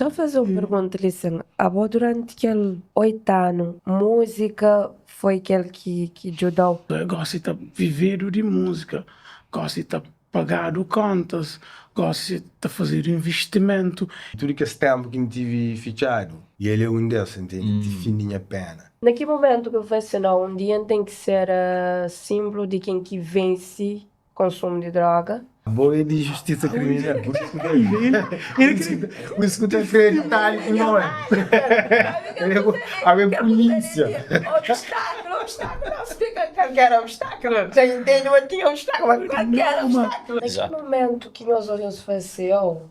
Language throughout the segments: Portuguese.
Estou a fazer uma pergunta, listen. Durante aquele 8 anos, música foi aquele que ajudou? Eu gosto de viver de música, gosto de pagar contas, gosto de fazer investimento. Tudo que esse tempo que me tive fitxado, e ele é um desses, entende? De fininha pena. Naquele momento que eu falei assim, não, um dia tem que ser símbolo de quem que vence consumo de droga. Boa de justiça criminal. O escuta feio, tá? Não é? A polícia. Obstáculo, não se fica qualquer obstáculo. Já entende, mas tinha obstáculo, qualquer obstáculo. Naquele momento que meus olhos faziam,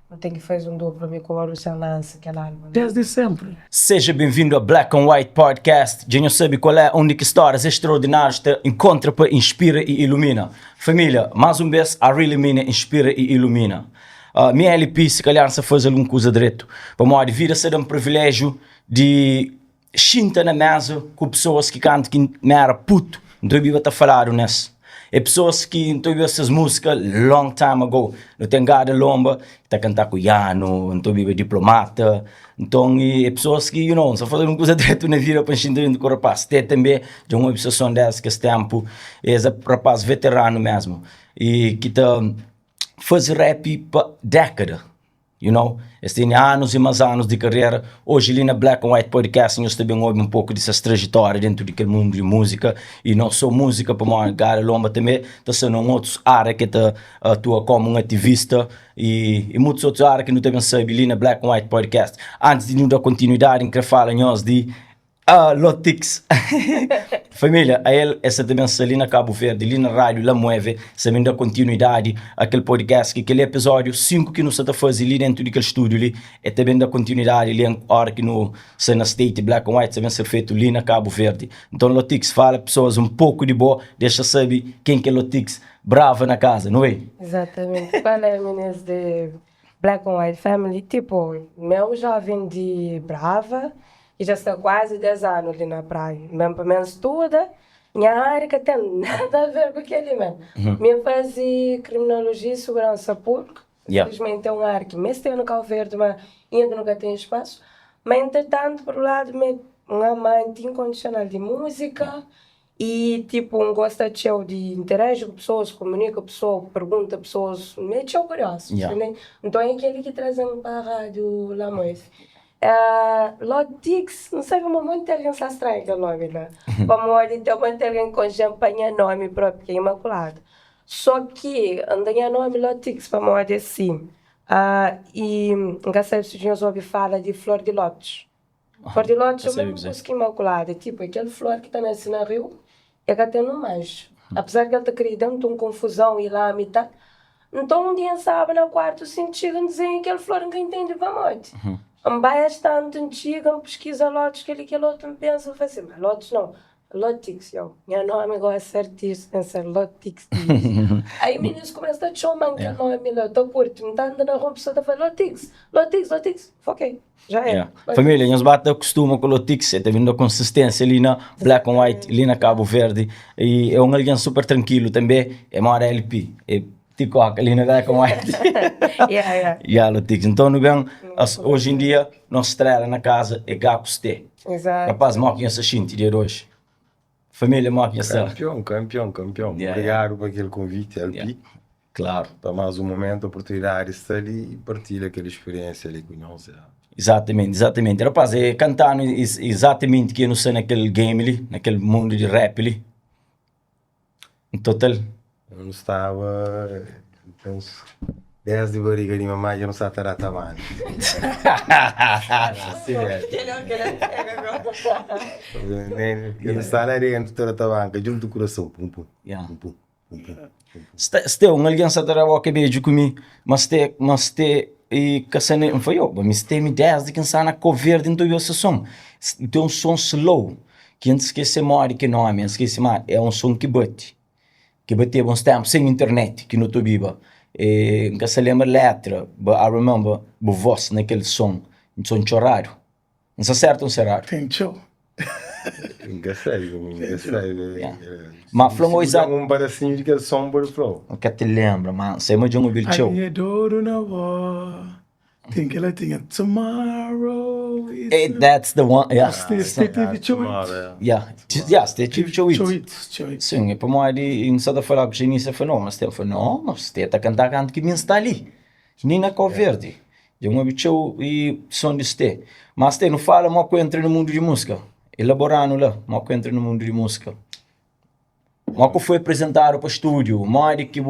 eu tenho que fazer um duplo para mim com o Luciano Lance, aquela álbum. Desde sempre. Seja bem-vindo a Black and White Podcast. Já não sabe qual é a única histórias extraordinárias que encontra para inspira e ilumina. Família, mais uma vez, a Really Mina inspira e ilumina. Minha LP, se calhar, se faz alguma coisa direito. Para mim, a vida ser um privilégio de chinta na mesa com pessoas que cantam que me era puto. Então, eu estou a falar nisso. É pessoas que então essas músicas long time ago, não tem gada lomba, está a cantar com Yano, então vive diplomata, então é pessoas que, só fazem uma coisa direto na vida para encher com o rapaz. Tem também de uma obsessão dessa que esse tempo, é esse rapaz veterano mesmo, e que está faz rap para década. Eles têm anos e mais anos de carreira. Hoje ali na Black and White Podcast nós também ouvimos um pouco dessas trajetórias dentro daquele mundo de música. E não só música, para uma cara lomba também, está sendo um outro área que atua como um ativista e muitos outros áreas que não também sabem ali na Black and White Podcast. Antes de nos dar continuidade, em que fala nós de Lotix. Família, a ele, essa também ali na Cabo Verde, ali na rádio, La Mueve, sabendo da continuidade, aquele podcast, que aquele episódio 5 que nós estamos fazendo ali dentro daquele estúdio ali, é também da continuidade, ali a hora que no Sena State, Black and White, também ser feito ali na Cabo Verde. Então, Lotix fala pessoas um pouco de boa, deixa saber quem que é Lotix, brava na casa, não é? Exatamente. Qual é a meninas de Black and White Family? Tipo, meu jovem de Brava, e já está quase 10 anos ali na praia. Mesmo para mim estuda, minha área que tem nada a ver com aquele mesmo. Me fazia criminologia e segurança pública. Infelizmente é um área que mesmo tem no Cabo Verde, mas ainda nunca tem espaço. Mas entretanto, por um lado, um amante incondicional de música e tipo um gosta de interagir com pessoas, comunica com pessoas, pergunta pessoas, meio curioso. Então é aquele que trazem para a rádio La Moise. Lotix, não sei como muita gente está estranha aquele nome, né? Como olha, tem muita gente com champanhe nome próprio, que é Imaculado. Só que, andando nome Lotix, para olhar assim, e nunca sei se já ouviu falar de flor de lótus. Flor de lótus é uma música que Imaculada, tipo, aquela flor que está nesse rio, é que tem no mais. Apesar que ele está criando uma confusão e lá a metade. Então, um dia sabe, na quarta, o sentido dizer que aquela flor ninguém entende para morte. Um bastante antigo, pesquisa lotes, que ele outro me pensa, eu assim, mas lotes não, Lotix, minha nome igual a ser artista, pensa Lotix. Aí meninos começam a chamar que nome, eu estou curto, me está andando na rua, a pessoa está falando Lotix, ok, já é. Família, nós bate acostuma com o Lotix, é vindo a consistência ali na Black and White, ali na Cabo Verde, e é um alguém super tranquilo também, é uma LP, é tipo ali na Black and White. Lotix. Então, hoje em dia, nós estrela na casa é Gacuste. Exato. Rapaz, máquina essa xinte de hoje. Família, máquina essa. Campeão. Obrigado por aquele convite, LP. Claro. Para mais um momento, oportunidade de estar ali e partilhar aquela experiência ali com nós. Exatamente. Rapaz, é cantando exatamente que eu não sei naquele game ali, naquele mundo de rap ali. Em total. Eu não estava, penso, desde a barriga de mamãe, eu não estava a tratar assim eu não estava na areia, toda a tabanca, junto do coração, pum. Se tem uma aliança da rua que beijo comigo, mas tem, e que se não foi eu, mas tem ideias de que está na cor verde, então eu som. Tem um som slow, que antes esquece morre, que não é um som que bate. Que bateu uns tempos sem internet, que não viva. Nunca se lembra letra, but I remember a voz naquele som chorado. Não se acerta um serrado. Tem show. Nunca sei. Mas falou exato. Um pedacinho de que som por flow. Nunca te lembra, mano. Você imagina um vídeo show. Aí é duro na voz, Tem que ela tinha Tomorrow is That's the one. Yeah. Steve Yeah. Yeah, Steve Chowit. Chowit. Sim, e para mim ali, não sabe falar com o Genissa foi não, mas ele falou, não, mas você está cantando canto que me está ali. Nem na cor verde. Eu me habituo e som de ste. Mas você não fala, mas eu entro no mundo de música. Elaborando lá, mas eu entro no mundo de música. Mas eu fui apresentado para o estúdio, mas que a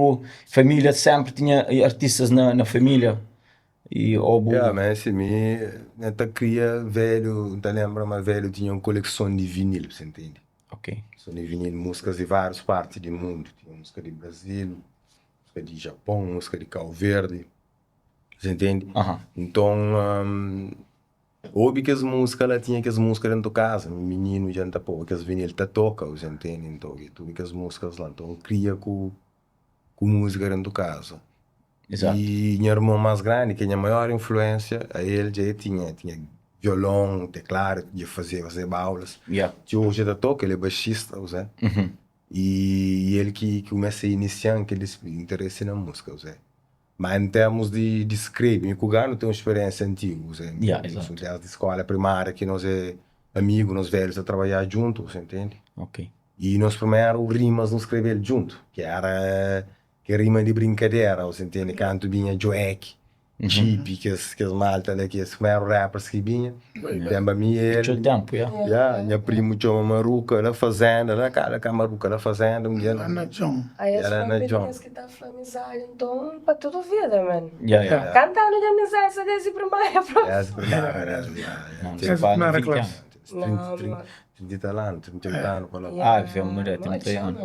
família sempre tinha artistas na família. E mas assim, eu queria velho, te lembra, mas velho tinha uma coleção de vinil, você entende? Ok. São de vinil, músicas de várias partes do mundo. Tinha música de Brasil, música de Japão, música de Cabo Verde, você entende? Então, ouvi que as músicas, ela tinha que as músicas dentro de casa, menino já não pô, que as vinil tá toca, você entende? Então, tudo que as músicas lá, então cria com música dentro de casa. Exato. E minha irmã mais grande, que é a maior influência, a ele já tinha violão, teclado, ia fazer aulas. Hoje ele toca, ele é baixista, sabe? E ele que começa a iniciar aquele interesse na música, sabe? Mas em termos de escrever, o Gano tem uma experiência antiga, sabe? Exato. Desde a escola primária, que nós é amigos, nós velhos a trabalhar juntos, você entende? Ok. E nós primeiro rimas não escrever junto, que era que rima de brincadeira, você entende? Canto vinha Joek, Jeep, que as malta daqui, os primeiros rappers que vinha. Lembra mim ele. Tempo, minha primo tinha uma maruca na fazenda, lá cara, a maruca na fazenda, um dia Lá na John. Aí as famílias que tá falando amizade, então, para toda a vida, mano. Cantando de amizade, só desde primária, Essa primeira classe. 30 anos, 38 anos. Ave Maria, 30 anos.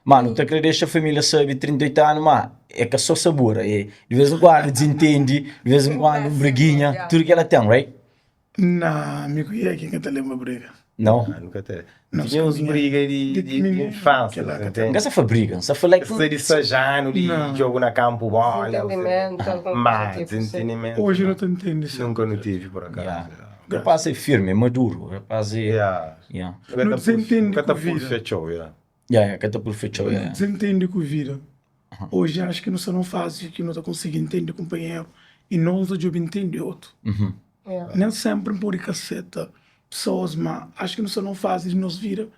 Mano, tu acredita que a família sabe 38 anos, mas é que só sabura. E de vez em quando desentende, de vez em quando briguinha, tudo que ela tem, right? Não, amigo, e aqui que te lembra briga? Não? Nunca teve. Tinha uns brigas de infância, entende? Não foi briga, só foi like... Você de sajano, de jogo na campo, bola. Mas, desentendimento. Hoje não te entendo isso. Nunca não tive, por acaso. O rapaz é firme, é maduro, o rapaz é... Não desentende com a vida. Que tá por fechar, Desentende com a vida. Hoje acho que não faz que não conseguindo entender companheiro e não o job entende outro. Nem sempre por caceta pessoas, mas acho que não faz de nos vira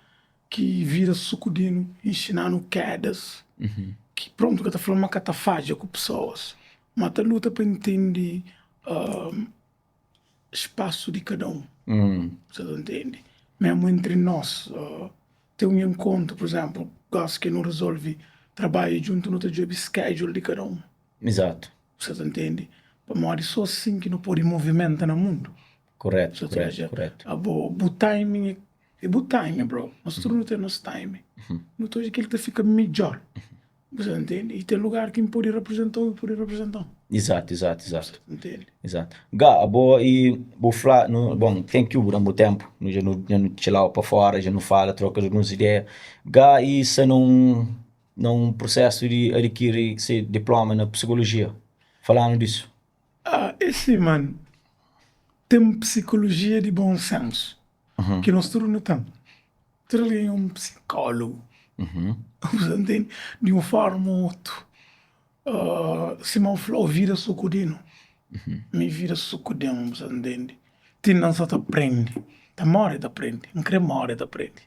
que vira sucudino, ensinando quedas, que pronto que tá falando uma catafágia com pessoas, mas tá luta para entender espaço de cada um. Você entende? Mesmo entre nós. Tem um encontro, por exemplo, gosto que não resolve trabalho junto no teu job schedule de cada um. Exato. Você entende? Para morrer só assim que não pode movimentar no mundo. Correto, correto. O timing é o timing, bro. Nós tudo não tem nosso timing. Não estou que ele te fica melhor. Você entende? E tem lugar que pode representar e pode representar. Exato. Entende? Exato. Vou falar, bom, thank you por um tempo. Já não te lá para fora, já não fala, troca algumas ideias. Isso num processo de adquirir esse diploma na psicologia. Falando disso. Esse, mano, tem psicologia de bom senso. Que nós todos não temos. Ele é um psicólogo. Você entende? De uma forma ou outra. Se não falou, vira sucudino. Me vira sucudino, você entende? Tem não só te aprende. Tá morre, te aprende. Não quer morre, te aprende.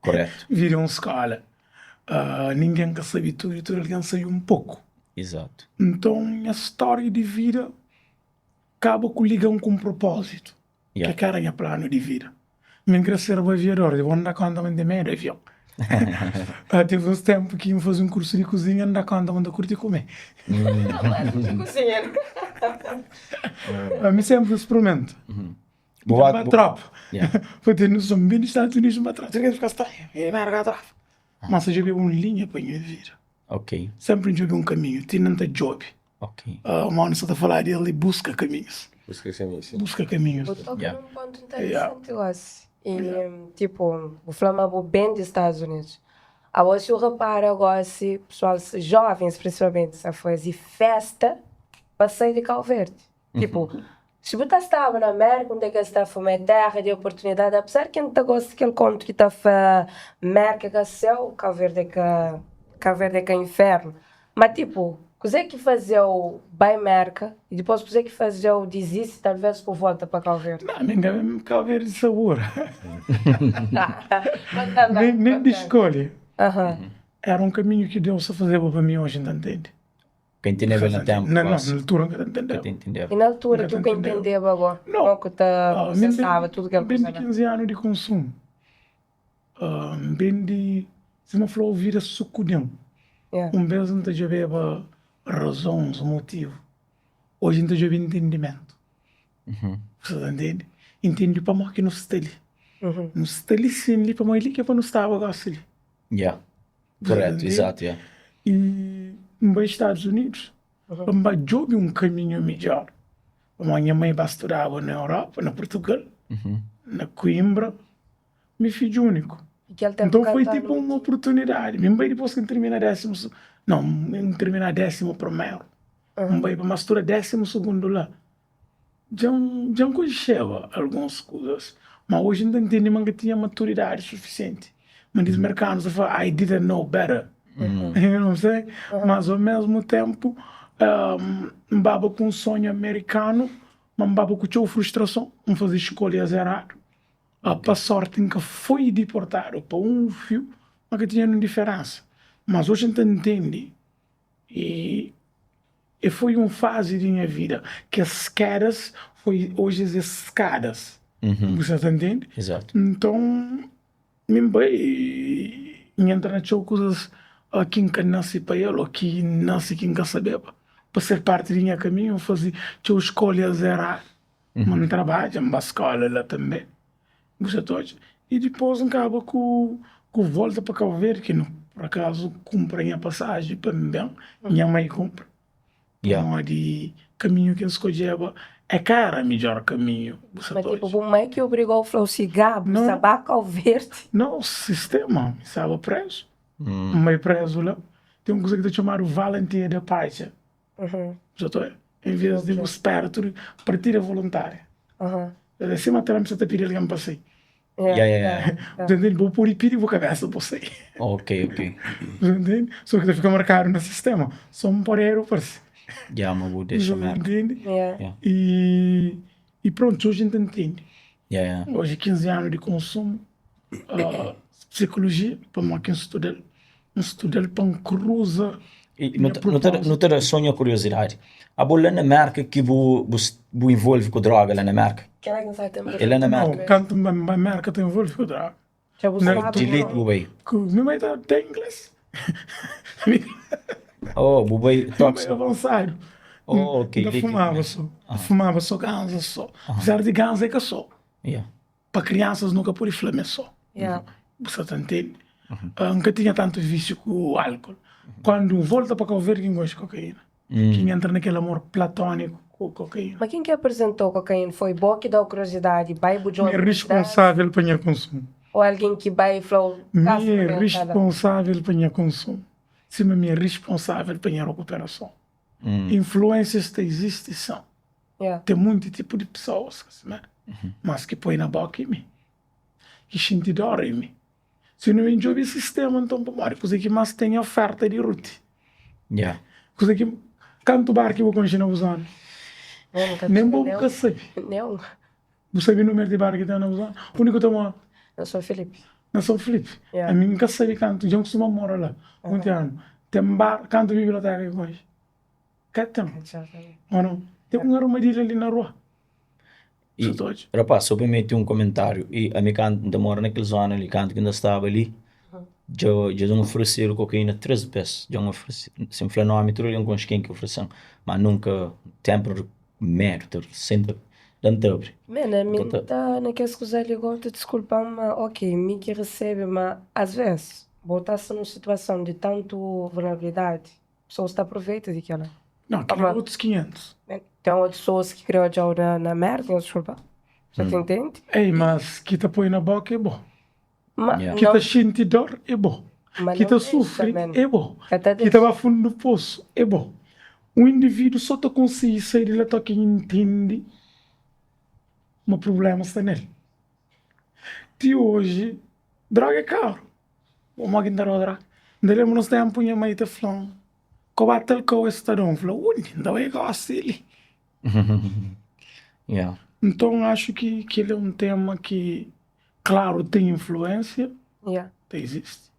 Correto. Vira uma escola. Ninguém quer saber tudo, alguém sabe um pouco. Exato. Então, a história de vida acaba com ligão com um propósito. Que é cara é plano de vida. Me quer ser aviador, eu vou andar com de meio avião. Teve uns tempos que ia fazer um curso de cozinha, andar com a curtir comer. cozinha. Me sempre experimento. Uma tropa. Foi ter no zumbi nos Estados Unidos, uma tropa. Você quer ficar estranho? É larga a tropa. Mas eu joguei uma linha para a minha vida. Ok. Sempre joguei um caminho, tinha não job. Ok. Mano, você está a falar dele, busca caminhos. Busca caminhos. Eu toco num ponto interessante, eu acho. E, tipo, o Flamengo bem dos Estados Unidos. A hoje eu reparo agora, se pessoal, jovens principalmente, a fazer festa para sair de Cabo Verde. Tipo, se você estava na América, onde é que está a terra de oportunidade, apesar que não gosta daquele conto que está a América que é céu, Cabo Verde é que é inferno. Mas, tipo, Coisa que fazia o vai merca e depois coisa que fazia o desiste, talvez por volta para Cabo Verde. Não, ninguém Cabo Verde de sabor. Contando, Nem de escolha. Aham. Era um caminho que Deus a fazer para mim hoje, não entende? Quem tem nível no tempo, Não, na quase. altura que não entendeu. Quem entendeu? E na altura que eu Entendeu? entendia agora, Não. não que processava tudo que ele bem de processava. 15 anos de consumo. Bem de... Se não falou ouvir a sucudão. Yeah. Vez não já beba razões, motivo. Hoje não já bebe entendimento. Você entende? Entende para morrer que não se ali. Não se ali sim, para morrer ali que é para não estar agora ali. Yeah. Correto, Entende? exato, yeah. E nos Estados Unidos, para jogar um caminho melhor. A minha mãe basturava na Europa, na Portugal, na Coimbra, meu filho único. E que ele teve Então que foi cantar tipo no- uma oportunidade. Mesmo bem depois que terminar terminar 11º. Bem para misturar 12º lá. Já conheceva algumas coisas, mas hoje não entendi que tinha maturidade suficiente. Mas os americanos falam, I didn't know better. Eu não sei, mas ao mesmo tempo, baba com um sonho americano, mas baba com a frustração, não fazer escolhas erradas. Para sorte que foi deportado para um fio, mas que tinha uma diferença. Mas hoje a gente entende. E foi uma fase da minha vida que as escadas foi hoje as escadas. Você entende? Exato. Então, me bem, entra na coisas quem que nasce para ele, ou quem nasce quem quer saber. Para ser parte do meu caminho, fazer escolhas erradas. Mas não trabalho, mas escola lá também. E depois acaba com volta para Cabo Verde, que não, por acaso comprem a passagem para mim, minha mãe compra. Yeah. Então, de caminho que eu escolheva é cara, melhor caminho. Mas tipo, o mãe que obrigou o Flow cigarro, Não. sabaca ao verde. Não, o sistema estava preso. Meio preso lá. Tem uma coisa que te chamaram valentia da paz. Em vez de você perto, partida voluntária. Assim, mas também precisa pedir alguém para sair. Yeah. Entende? Vou pôr e pedir vou cabeça para sair. Ok. Entende? Só que fica marcado no sistema. Só um poreiro para si. Yeah, mas vou deixar merda. Entende? Yeah. E pronto, hoje a gente entende. Yeah. Hoje 15 anos de consumo, psicologia, para quem estuda para um cruza. E não ter sonho ou curiosidade. A bola na marca que bu envolve com droga lá na marca. Quem é que não sabe também? Ele é na Não, marca. canto a marca tem envolvido com droga. Já buscava. Delete, bubai. Minha mãe tem inglês. Oh, bubai, Minha mãe é tóxico. avançado. Oh, ok. Ainda fumava só. Fumava só ganza só. Apesar de ganza é que só. Yeah. Para crianças nunca pôr flame só. Yeah. Você tá entende? Nunca tinha tanto vício com o álcool. Quando volta para Cabo Verde, quem gosta de cocaína. Quem entra naquele amor platônico com cocaína. Mas quem que apresentou cocaína? Foi Bo que deu curiosidade, vai bujou Me é responsável para o consumo. ou alguém que vai e falou, Me é responsável para o consumo. Se me é responsável para a recuperação. Influências que existem são. Yeah. Tem muito tipo de pessoas, né? Mas que põe na boca em mim. Que sente dor em mim. Se não enjoy o sistema, então, coisa que mais tem oferta de route. Yeah. Coisa que canto bar que eu vou continuar usando. Nem vou nunca saber. Não. Você sabe o número de bar que está usando? O único que eu Eu sou Felipe. não sou Felipe. Yeah. A mim nunca sabe canto. Já costumo morar lá. Muito ano. Tem bar, canto biblioteca que hoje. Que tem? Ou não? Tem um arrumadilho ali na rua. E, rapaz, só para meter um comentário. E a minha canto ainda mora naquele zona ali, canto que ainda estava ali. Já não ofereceram cocaína 13 vezes. Já não ofereceram. Sempre falei, não, a mitura não consegui que ofereçam. Mas nunca, tempo, mérito, sempre, dando Mano, a mim tá naquelas coisas ali, gosto, desculpa, mas ok, me que recebe, mas às vezes, botar-se numa situação de tanto vulnerabilidade, a pessoa se aproveita daquela. Não, que é outros 500. Tem outras pessoas que criam já na merda, desculpa. Já te entende? Ei, mas que te põe na boca é bom. Mas Yeah. Que não, te sente dor é bom. mas Que não te sofre deixa, man. é bom. Até Que te vai fundo do poço é bom. O indivíduo só te consegue sair de lá que entende o problema está nele. De hoje, droga é caro. O máquina da droga. Ainda lembro nós temos um punha mais de flão. batal com o estadão, falou, ainda vai gostar dele. Yeah. Então acho que ele é um tema que, claro, tem influência, existe,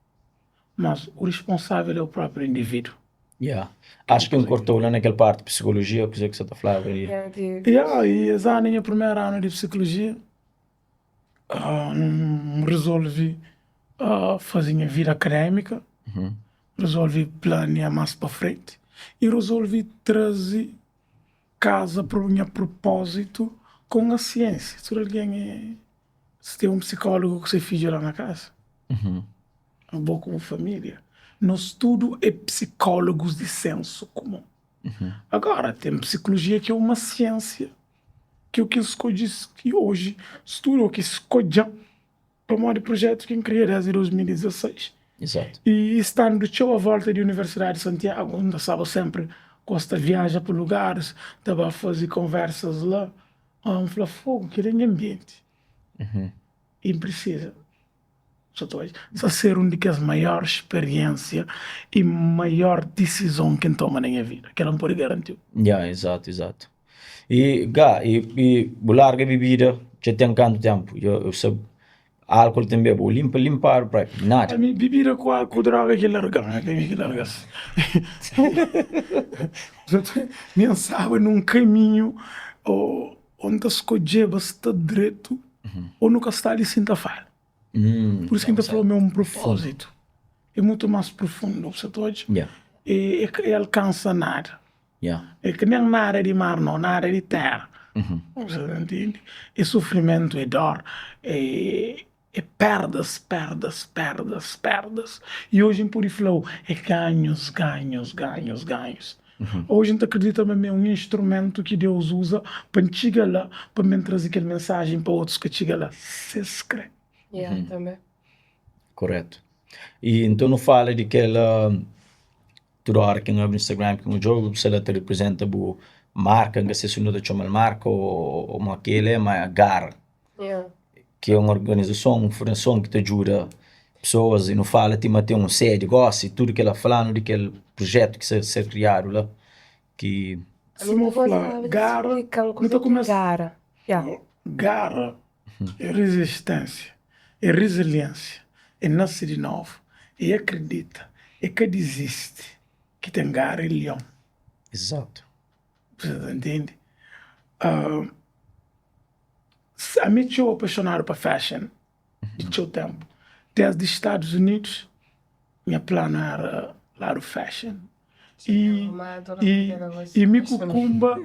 mas o responsável é o próprio indivíduo. Yeah. Acho que cortou lá naquela parte de psicologia, o que você está falando aí. E essa é a primeira ano de psicologia, resolvi fazer minha vida acadêmica, resolvi planear mais para frente e resolvi trazer casa para o meu propósito com a ciência. Se tem um psicólogo que você fica lá na casa, bom como família. Nós tudo é psicólogos de senso comum. Agora, tem psicologia que é uma ciência, que é o que escolhe, que hoje estudo, o que escolhe para o projeto que eu criei desde 2016. Exato. E estando à volta da Universidade de Santiago, onde estava sempre Costa viaja para lugares, estava a fazer conversas lá, falei, fogo, que é ambiente. E precisa. Só ser uma das maiores experiências e maior decisão que toma na minha vida, que ela não pode garantir. Exato. E larga bebida, já tem quanto tempo? Eu sei, álcool também, vou limpar para nada. A minha bebida com droga que larga, que larga. Nem sabe num caminho onde as coisas bastante direito, ou nunca está ali sem falha. Por isso que ainda falou meu propósito. É muito mais profundo, você pode? E alcança nada. É que nem nada de mar, não, nada de terra. Você entende? É sofrimento, é dor, é perdas. E hoje em Puriflow é ganhos. Hoje a gente acredita mesmo é um instrumento que Deus usa para chegar lá, para me trazer aquela mensagem para outros que chegam lá. Se escreve. Também. Correto. E então não fala de aquela toda hora que no Instagram que um jogo se ela te representa a marca, que se não te chama marca ou uma aquele é uma gar, que é uma organização, uma fundação que te ajuda pessoas e não fala te manter um sede, gosta e tudo que ela falando de aquele projeto que se criado lá que se eu falar gar, não começa gar é resistência. É resiliência, é nascer de novo, é acredita, é que desiste, que tem garra e leão. Exato. Você entende? A mim eu apaixonado por fashion, de seu tempo. Desde os Estados Unidos, minha plano era lá do fashion. E me cucumba,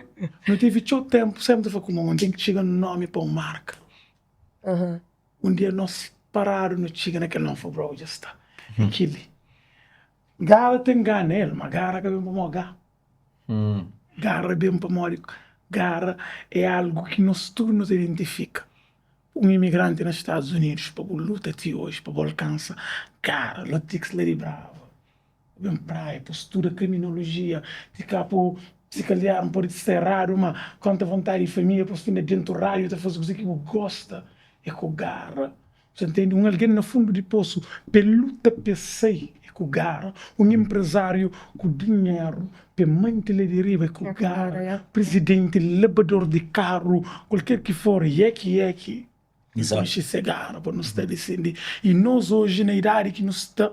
não tive seu tempo, sempre foi como um tem que chegar no nome para uma marca. Um dia nós pararam no Chiga naquele não foi bro, já está. Aquilo. Gara tem gana nele, mas gara que vem para mogar. Gara vem para morir. Gara é algo que nós tudo nos identifica. Um imigrante nos Estados Unidos, para luta até hoje, para alcançar. Gara, Lotix Lady Brava. Vem praia, postura, criminologia, ficar por. Se calhar não pode ser raro, mas quanta vontade de família, postura dentro do rádio, está fazendo o que gosta. É com garra. Você entende? Alguém no fundo de poço, peluta pensei, é com garra. Um empresário com dinheiro, mantele de riba, é com garra. Presidente, levador de carro, qualquer que for, yeki. Então, isso é garra, para nos estar dizendo. E nós hoje, na idade que nos está,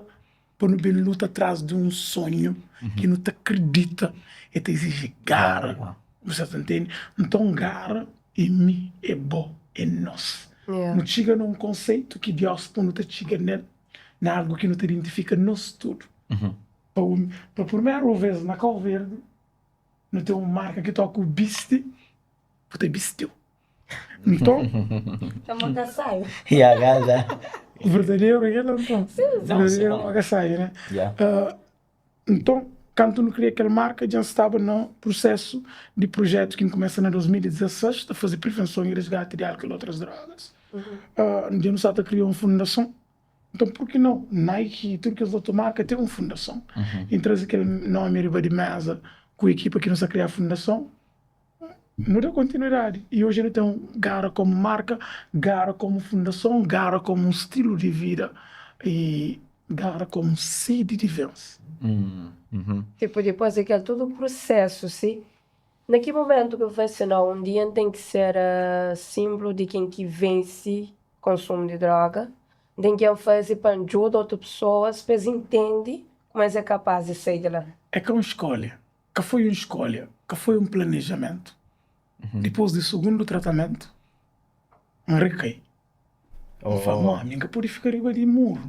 para nos luta atrás de um sonho, que não te acredita, e te exige garra. Você entende? Então, garra, e mim, é bom, é nosso. Não chega num conceito que Deus põe, não te chega nele, na algo que não te identifica nós tudo. Para primeira vez na Cal Verde, não tem uma marca que toca o biste, porque bistiu. Então, é uma agasalho. E a gaza. Verdadeiro, ele não tem. Verdadeiro, uma agasalho, né? Então, quando não criei aquela marca, já estava no processo de projeto que começa em 2016, a fazer prevenção e resgate de álcool e outras drogas. Já não estava a criar uma fundação. Então, por que não? Nike e tudo que as outras marcas têm uma fundação. E traz aquele nome riba de mesa com a equipa que não está a criar a fundação. Não deu continuidade. E hoje ele tem Gara como marca, Gara como fundação, Gara como um estilo de vida. E gara como sede de vence. Tipo, depois daquele todo o processo, sim. Naquele momento que eu falei assim, não, um dia tem que ser símbolo de quem que vence consumo de droga, tem que fazer para ajudar outras pessoas, para entender como é capaz de sair de lá. É que é uma escolha, que foi uma escolha, que foi um planejamento. Depois do segundo tratamento, recai. Eu falo, não, nunca pode ficar riba de muro.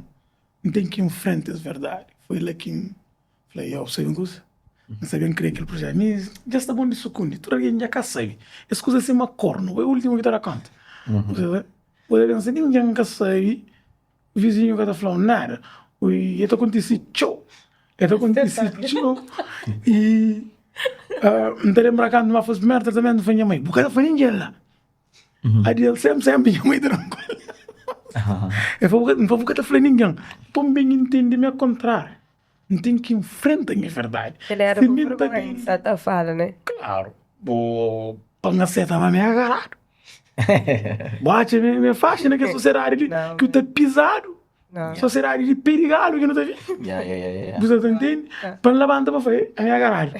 Não tem que enfrentar a verdade. Foi lá que falei, eu sei uma coisa. Não sabia que aquele projeto. Mas já está bom de sucundi. Tudo alguém já cá sabe. Essa coisa assim é uma corno. É o último que está na conta. Pode pensar, ninguém cá sabe. O vizinho que está falando nada. E eu aconteci, tchau. Eu aconteci, tchau. E não te lembra quando não faz merda também não foi minha mãe. Porque ela foi ninguém lá. Aí ele sempre minha mãe tranquila. Eu vou porque eu falei ninguém. Põe bem entender me ao contrário. Não tem que enfrentar a verdade. Ele era por vergonha, certa fala, né? Claro. O pangaceta vai me agarrar. Bate minha faixa, né? Que é sociedade que eu tô pisado. Sociedade de perigado que não tá vendo. Você tá entendendo? Para levantar para fazer a minha agarrar.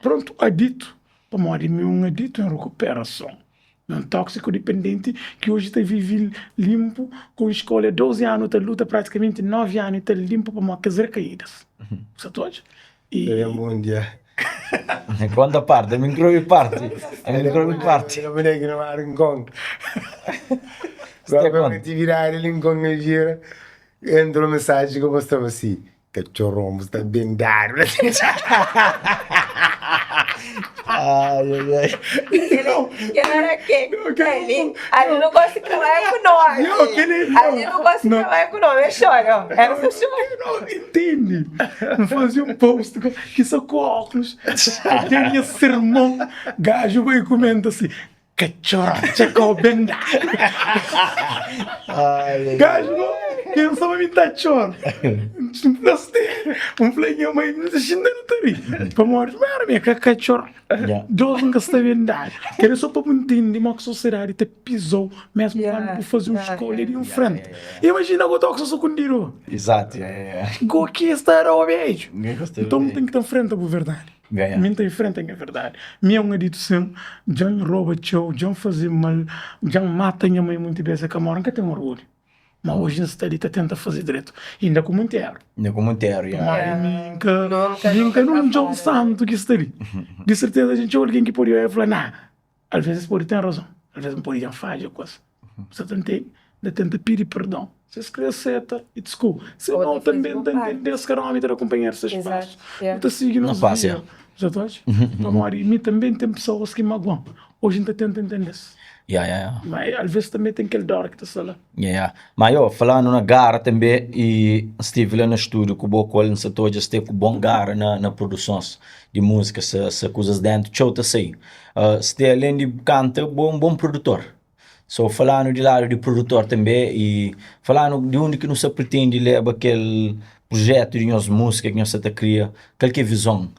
Pronto, adito. Para morrer, um adito em recuperação. Um tóxico dependente que hoje está vive limpo, com escola 12 anos, está luta praticamente 9 anos, está limpo para uma casar caídas. Você pode? É bom dia. Quando parte? A microbi parte. A microbi parte. Eu me que não há rincón. Quando te virar ele rincón e gira, entra uma mensagem que eu mostrava assim, cachorro, está bem dado. Ai. Que era quem? Ali não gosta de trabalhar com nós. Ali não gosta de trabalhar com nós. É choro. Era seu choro. Não, entende? Não fazia um post que só com óculos. Tinha sermão. Gajo vai e comenta assim. Cachorro, checou bem dado. Gajo, quem sabe me tá chorando. Um fleguinho mais me deixando no tari. Para morrer, mas minha cachorro. Deus nunca está bem dado. Quero só para entender uma sociedade te pisou mesmo quando fazer uma escolha de um frente. Imagina que eu estou só com dinheiro. Exato. Go aqui está o beijo. Então tem que estar frente à verdade. Minha em frente à verdade. Minha uma dito assim, já rouba tchau, já faz mal, já mata minha mãe muito bem, que a mora que tem orgulho. Mas hoje a cidade tenta fazer direito. Ainda como inteiro. Nunca não John Santo que está ali. De certeza a gente olha alguém que poderia falar, não, às vezes pode ter razão, às vezes não pode fazer coisa. Você tenta pedir perdão. Se escreve seta, it's cool. Se não, também tem esse caráter acompanhar esses passos. Então, seguindo os dias. Já estás? E também tem pessoas que magoam. Hoje a gente tenta entender isso. Mas às vezes também tem aquele dor que está lá. Mas eu, falando na gara também, e estive lá no estúdio com o Bocol, não sei se já esteve com bom gara na produções de música, se coisas dentro, tchau, tá assim. Se além de cantar, bom produtor. So, falando de lado de produtor também e falando de onde que não se pretende levar aquele projeto de nossa música que nós está cria, qualquer visão.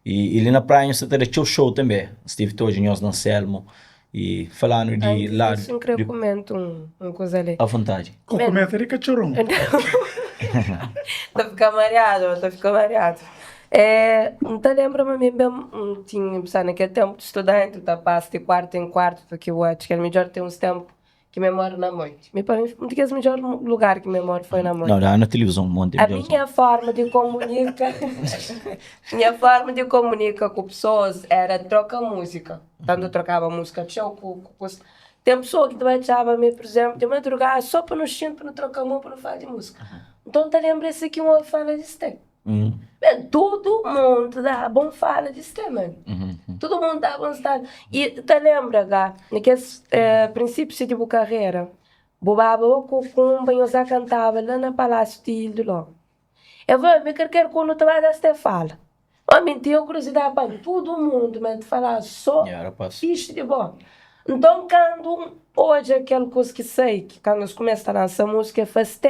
E ele na praia nós está de show também. Estive hoje nós na Selmo e falando de lado. Eu queria comentar uma coisa ali. À vontade. Comenta ali cachorro. Tô ficando mareado. Não te lembra, mas mesmo tinha, sabe, naquele tempo de estudante, tá passo de quarto em quarto, porque eu acho que era melhor ter uns tempos que memória na noite. Mas para mim, o melhor lugar que memória foi na noite. Não, na televisão, um monte de A minha forma de comunicar com pessoas era trocar música. Quando eu trocava música, tem pessoa que chamava-me, por exemplo, de madrugada, só para no chão, para não trocar mão, para não falar de música. Então, te lembra esse que uma fala de step. Todo mundo dá bom fala de sistema. Todo mundo dá bom estado. E te lembra, naquele princípio de carreira, bobava com banhosa cantava lá na Palácio de Ildo. Eu vou me querer quando tu vai dar esta fala. Homem, tenho curiosidade para todo mundo, mas falar só isso de bom. Então, quando hoje aquela coisa que sei, que quando nós começamos a lançar música, faz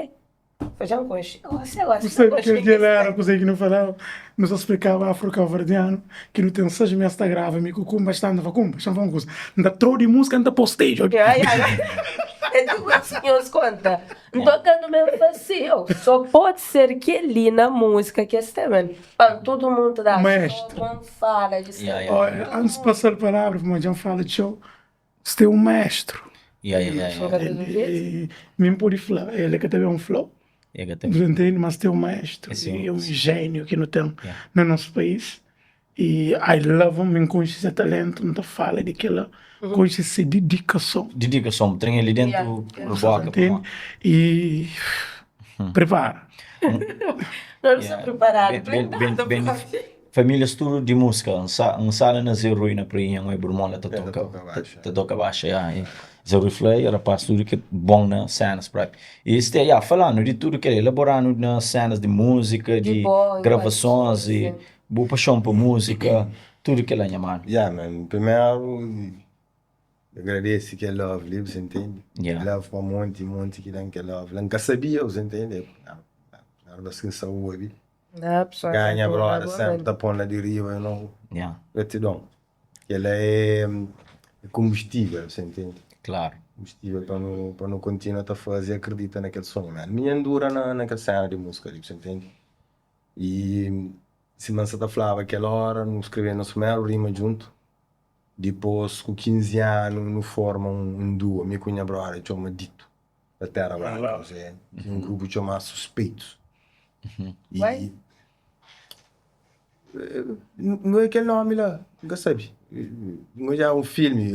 Feijão com X. Eu sei lá, Você que ele era, você que não falava, não só explicava afro-calverdiano, que não tem 6 meses está grave, me cucumba, está andando, vacumba, está falando coisa. Ainda trou de música, ainda postei. Eu digo assim, os conta. Tocando mesmo assim, só pode ser que ali na música que este man, todo mundo dá Mestre. não fala de Olha, antes de passar a palavra, como a gente fala de show, você é um mestre. Ele me pode falar, ele que teve um flow. Você entende? Mas tem um maestro, e um gênio que não tem no nosso país. E I love him, me conhece esse talento, não fala daquela, conhece essa dedicação. Dedicação, tem ali dentro do boca. Entende? E prepara. Não estou preparado. Família estudo de música, um sala na zero ruína para ir, um burmola te toca baixa, zero flay era para tudo que bom na cenas para e este falando de tudo que é elaborando nas cenas de música, de gravações e boa paixão por música, tudo que ela chamado. Man, primeiro agradeço que é love, você entende? Love para monte que não que love, nunca sabia, você entende? Não, assim saúde. Ganha brother, sempre tá pondo de riba, não. Gratidão. Ela é combustível, você entende? Claro. Combustível para não continuar a fazer, acredita naquele sonho, man. Me endura naquela cena de música, você entende? E se man está falava aquela hora, não escrevendo nosso primeiro rima junto. Depois, com 15 anos, não forma um duo. Me cunha brother, chama Dito, da Terra Branca, você um grupo chamado Suspeitos. E não é aquele nome lá, nunca sabe. Não é um filme,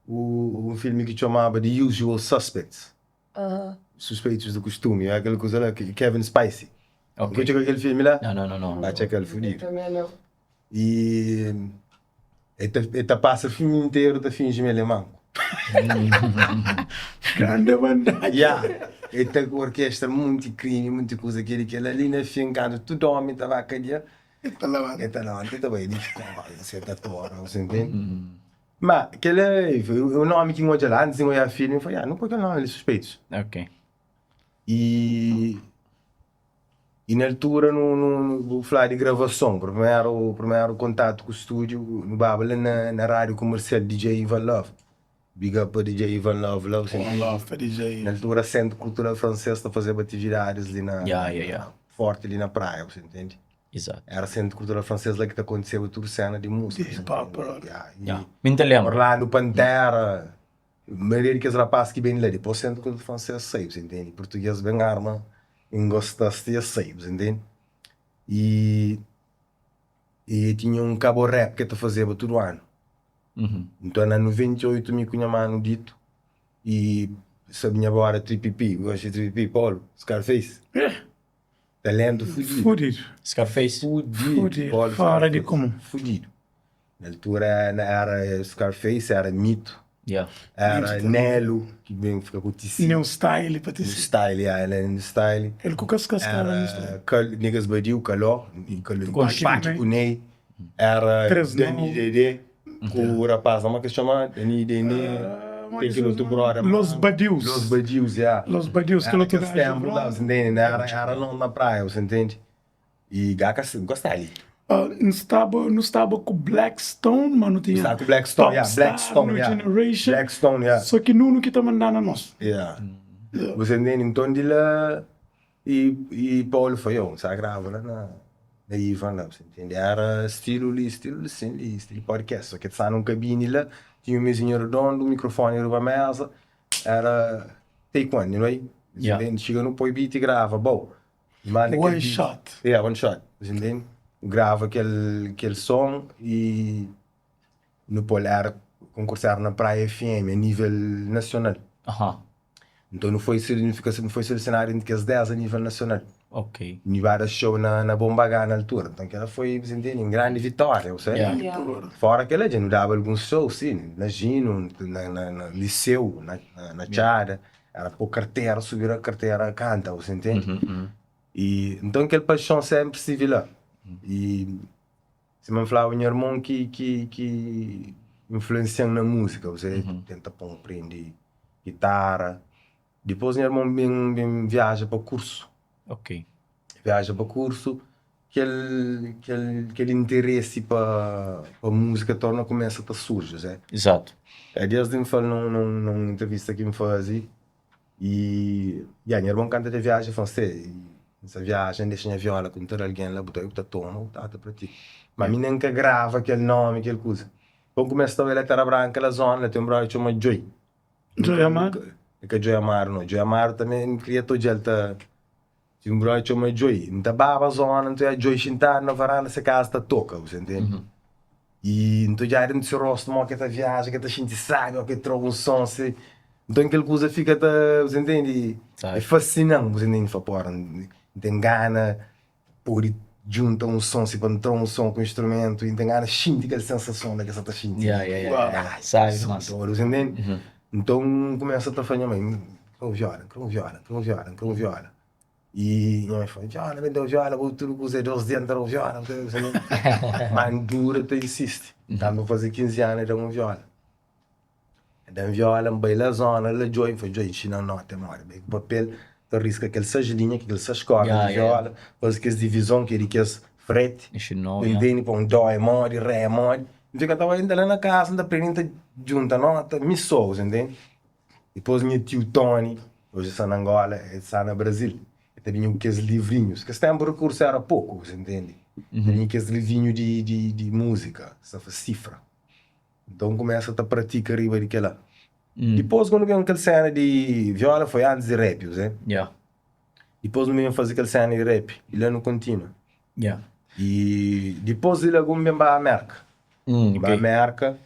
um filme que chamava The Usual Suspects. Suspeitos do costume, é aquela coisa lá, Kevin Spacey. Okay. Não aquele filme lá? Não. Bate aquele fudido. E ele passa o filme inteiro da fingir ele é manco. Grande bandagem. Ele tem orquestra, muito crime, muita coisa que ele ali na fincada, tudo homem estava a cadeia. Ele está lá, ele também, ele você está tora, você entende? Mas, o nome que eu lá, antes de eu filme, eu falei, não pode não, ele é suspeito. Ok. E na altura, vou falar de gravação, o primeiro contato com o estúdio, no Babel, na rádio comercial DJ Ivan Love. Big up para DJ Ivan Love, DJ. Na altura, Centro Cultural Francês a fazer atividades ali forte ali na praia, você entende? Exato. Era Centro Cultural Francês lá que aconteceu tudo cena de música. Me lembro. Orlando, Pantera, maioria que os rapazes que vêm lá, depois Centro Cultural Francês sei, você entende? Português bem arma, engostaste a sei, você entende? E tinha um cabo rap que fazia todo ano. Então, na 98, me cunha mano dito e sabia agora Tripipi, gosto de Tripipi, Paulo, Scarface. Talento fudido. Scarface? Fudido. Paulo, fora de comum. Fudido. Na altura era Scarface, era Mito. Era Nelo, que vem ficar com o Tissi. New Style, para Tissi. Style, ele é no Style. Ele com as cascaras. Niggas Badiu, Caló, com o Ney. Era Dani Dede. Com o rapaz, como é que se chama? Dani Dede. Los Badius. Los Badius, Los Badius, que outro gajo. Era não na praia, você entende? E gaca gostava ali. Não estava com Blackstone, mas não tinha. Estava com Blackstone, Blackstone, Generation. Blackstone, Só que não que está mandando a nós. Você entende? Então, de lá, e Paulo foi eu, sagrava lá na Ivan lá, você entende? Era estilo podcast, só que está num cabine lá, tinha um mesinho redondo, o microfone era uma mesa, era take one, não é? Você entende? Chega no põe beat e grava, bom. One shot. One shot, você entende? Grava aquele som e no polar concursar na Praia FM a nível nacional. Então não foi selecionado entre as 10 a nível nacional. Ok. Em vários shows na Bombaga na altura. Então aquela foi, você entende, uma grande vitória, você? Fora que ela já não dava alguns shows, sim, na Gino, na Liceu, na Chara, era por carteira, subir a carteira, canta, você entende? E então aquela paixão sempre se viu lá. E se me falava meu irmão que influenciando na música, você tenta aprender guitarra, Depois minha irmã bem viaja para curso. Ok. Viaja para curso, aquele interesse para música torna começa a surgir, né? Exato. É desde que me falou numa entrevista que me fazia e minha irmã canta de viagem francês. Essa viagem deixa minha viola com ter alguém lá, botar eu toma, tá para ti. Mas mim nunca grava aquele nome, aquele coisa. Quando começa a ver a terra branca, aquela zona, tem um brother que chama Joy. Joy Amar? É que Joy Amar, não. Joy Amar também queria todo dia tinha um brother que chama Joy. Não tá baba a zona, então a Joy sentar na varanda, se casa tá toca, você entende? E então já dentro do seu rosto, que essa viagem, que essa gente sabe, que troca um som, se... Então aquela coisa fica, você entende? É fascinante, você entende? Tem gana, por junta um som, se para entrar um som com o instrumento, e tem gana, sentir aquela sensação daquela essa gente. Sabe, mas... Você entende? Então começa a fazer, mãe, com viola. E minha mãe fala, viola, me deu viola, vou tudo com os dedos dentro da viola. Mas dura, tu insiste. Estava a fazer 15 anos, era uma viola. Da viola, baila zona, ela join, foi join, china nota, mora. O papel, tu risca aquele sajlinha, aquele sajcorda de viola, faz aquelas divisão, que ele quer frete, entende, põe dó, mori, ré, mori. Então eu estava ainda lá na casa, ainda aprendendo, junta nota, me sou, entende? Depois meu tio Tony, hoje está na Angola, está no Brasil. Também aqueles livrinhos, que esse tempo o recurso era pouco, você entende? Também aqueles livrinhos de música, essa cifra. Então começa a praticar riba daquela. Depois quando vem aquela cena de viola, foi antes de rap, né? Depois não vem fazer aquela cena de rap, ele não continua. E depois ele vem para a América. Para a América,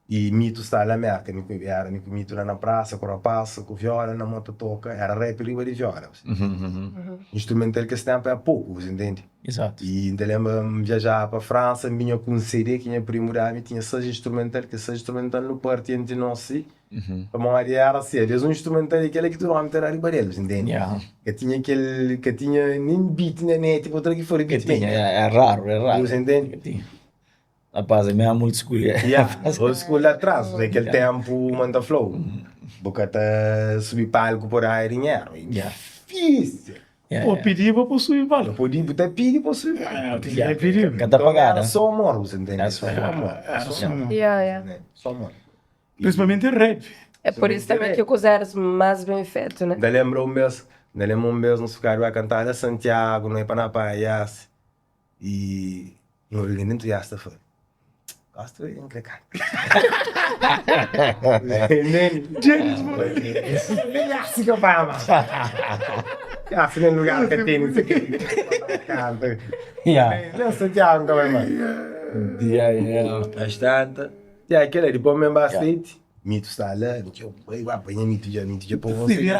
e mito está na América, era mito lá na praça, com rapaz, com viola, na moto toca, era rap riba de viola. Instrumental que esse tempo é pouco, você entende? Exato. E ainda lembro viajar para a França, vinha com um CD que tinha primo da minha, tinha seis instrumental, que seis instrumental no party entre nós, para uma área era assim, às vezes um instrumental aquele que tu não era riba deles, entende? Que tinha aquele, que tinha nem beat, nem net, outra que for beat. É raro. Você entende? Rapaz, é mesmo muito school. Old school lá atrás, naquele tempo, manda flow. Porque até subir palco por aí, dinheiro. Difícil. Ou pedir para possuir valor. Podia até pedir para subir palco. Pedir. Cada pagada. Só amor, você entende? Só amor. Só amor. Principalmente rap. É por isso também que o cozer mais bem feito, né? Daí lembro um mês, nos ficaram a cantar a Santiago, no Ipanapaias. E no Rio Grande do Sul foi. Gosto de implicar. James, assim que eu falo, assim no lugar que tem, isso aqui. Não, Santiago, não é mais. Bastante. E aquele depois me bastante. Mito está lá, eu apanhei mito já por você.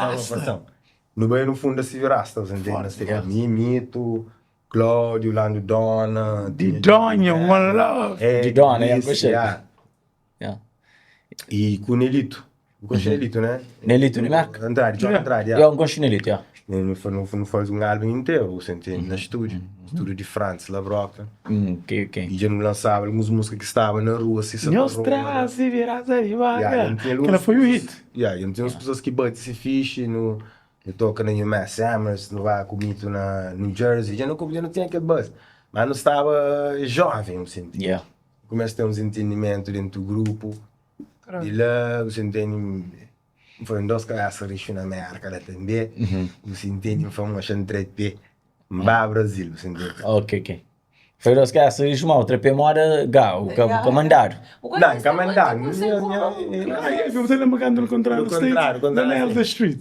No meio, no fundo, se virasta, você entende? Mito. Cláudio, Lando Dona. De Dona, one love. De Dona, é a E com Nelito. Com Nelito, né? Nelito, né? Andrade. Eu não gosto de Nelito, Não faz um álbum inteiro, você entende? Na estúdio. Estúdio de France, La Broca. E já não lançava algumas músicas que estavam na rua, assim, Nostra, se virasta de vaga. Aquela foi o hit. E não tem umas pessoas que batem esse fiche no... Eu toco na UMass Amherst, no vai comigo na New Jersey, já não tinha aquele buzz. Mas não estava jovem, você entende? Começa a ter uns entendimentos dentro do grupo. E lá, você entende, foi um dos caras na América lá também. Você entende, foi uma chantrete para Brasil, você entende? Ok. Foi dos caras que mal, trepe moda, gau, comandado. Não, comandado. Eu você lembra quando no contrário, na Elder Street.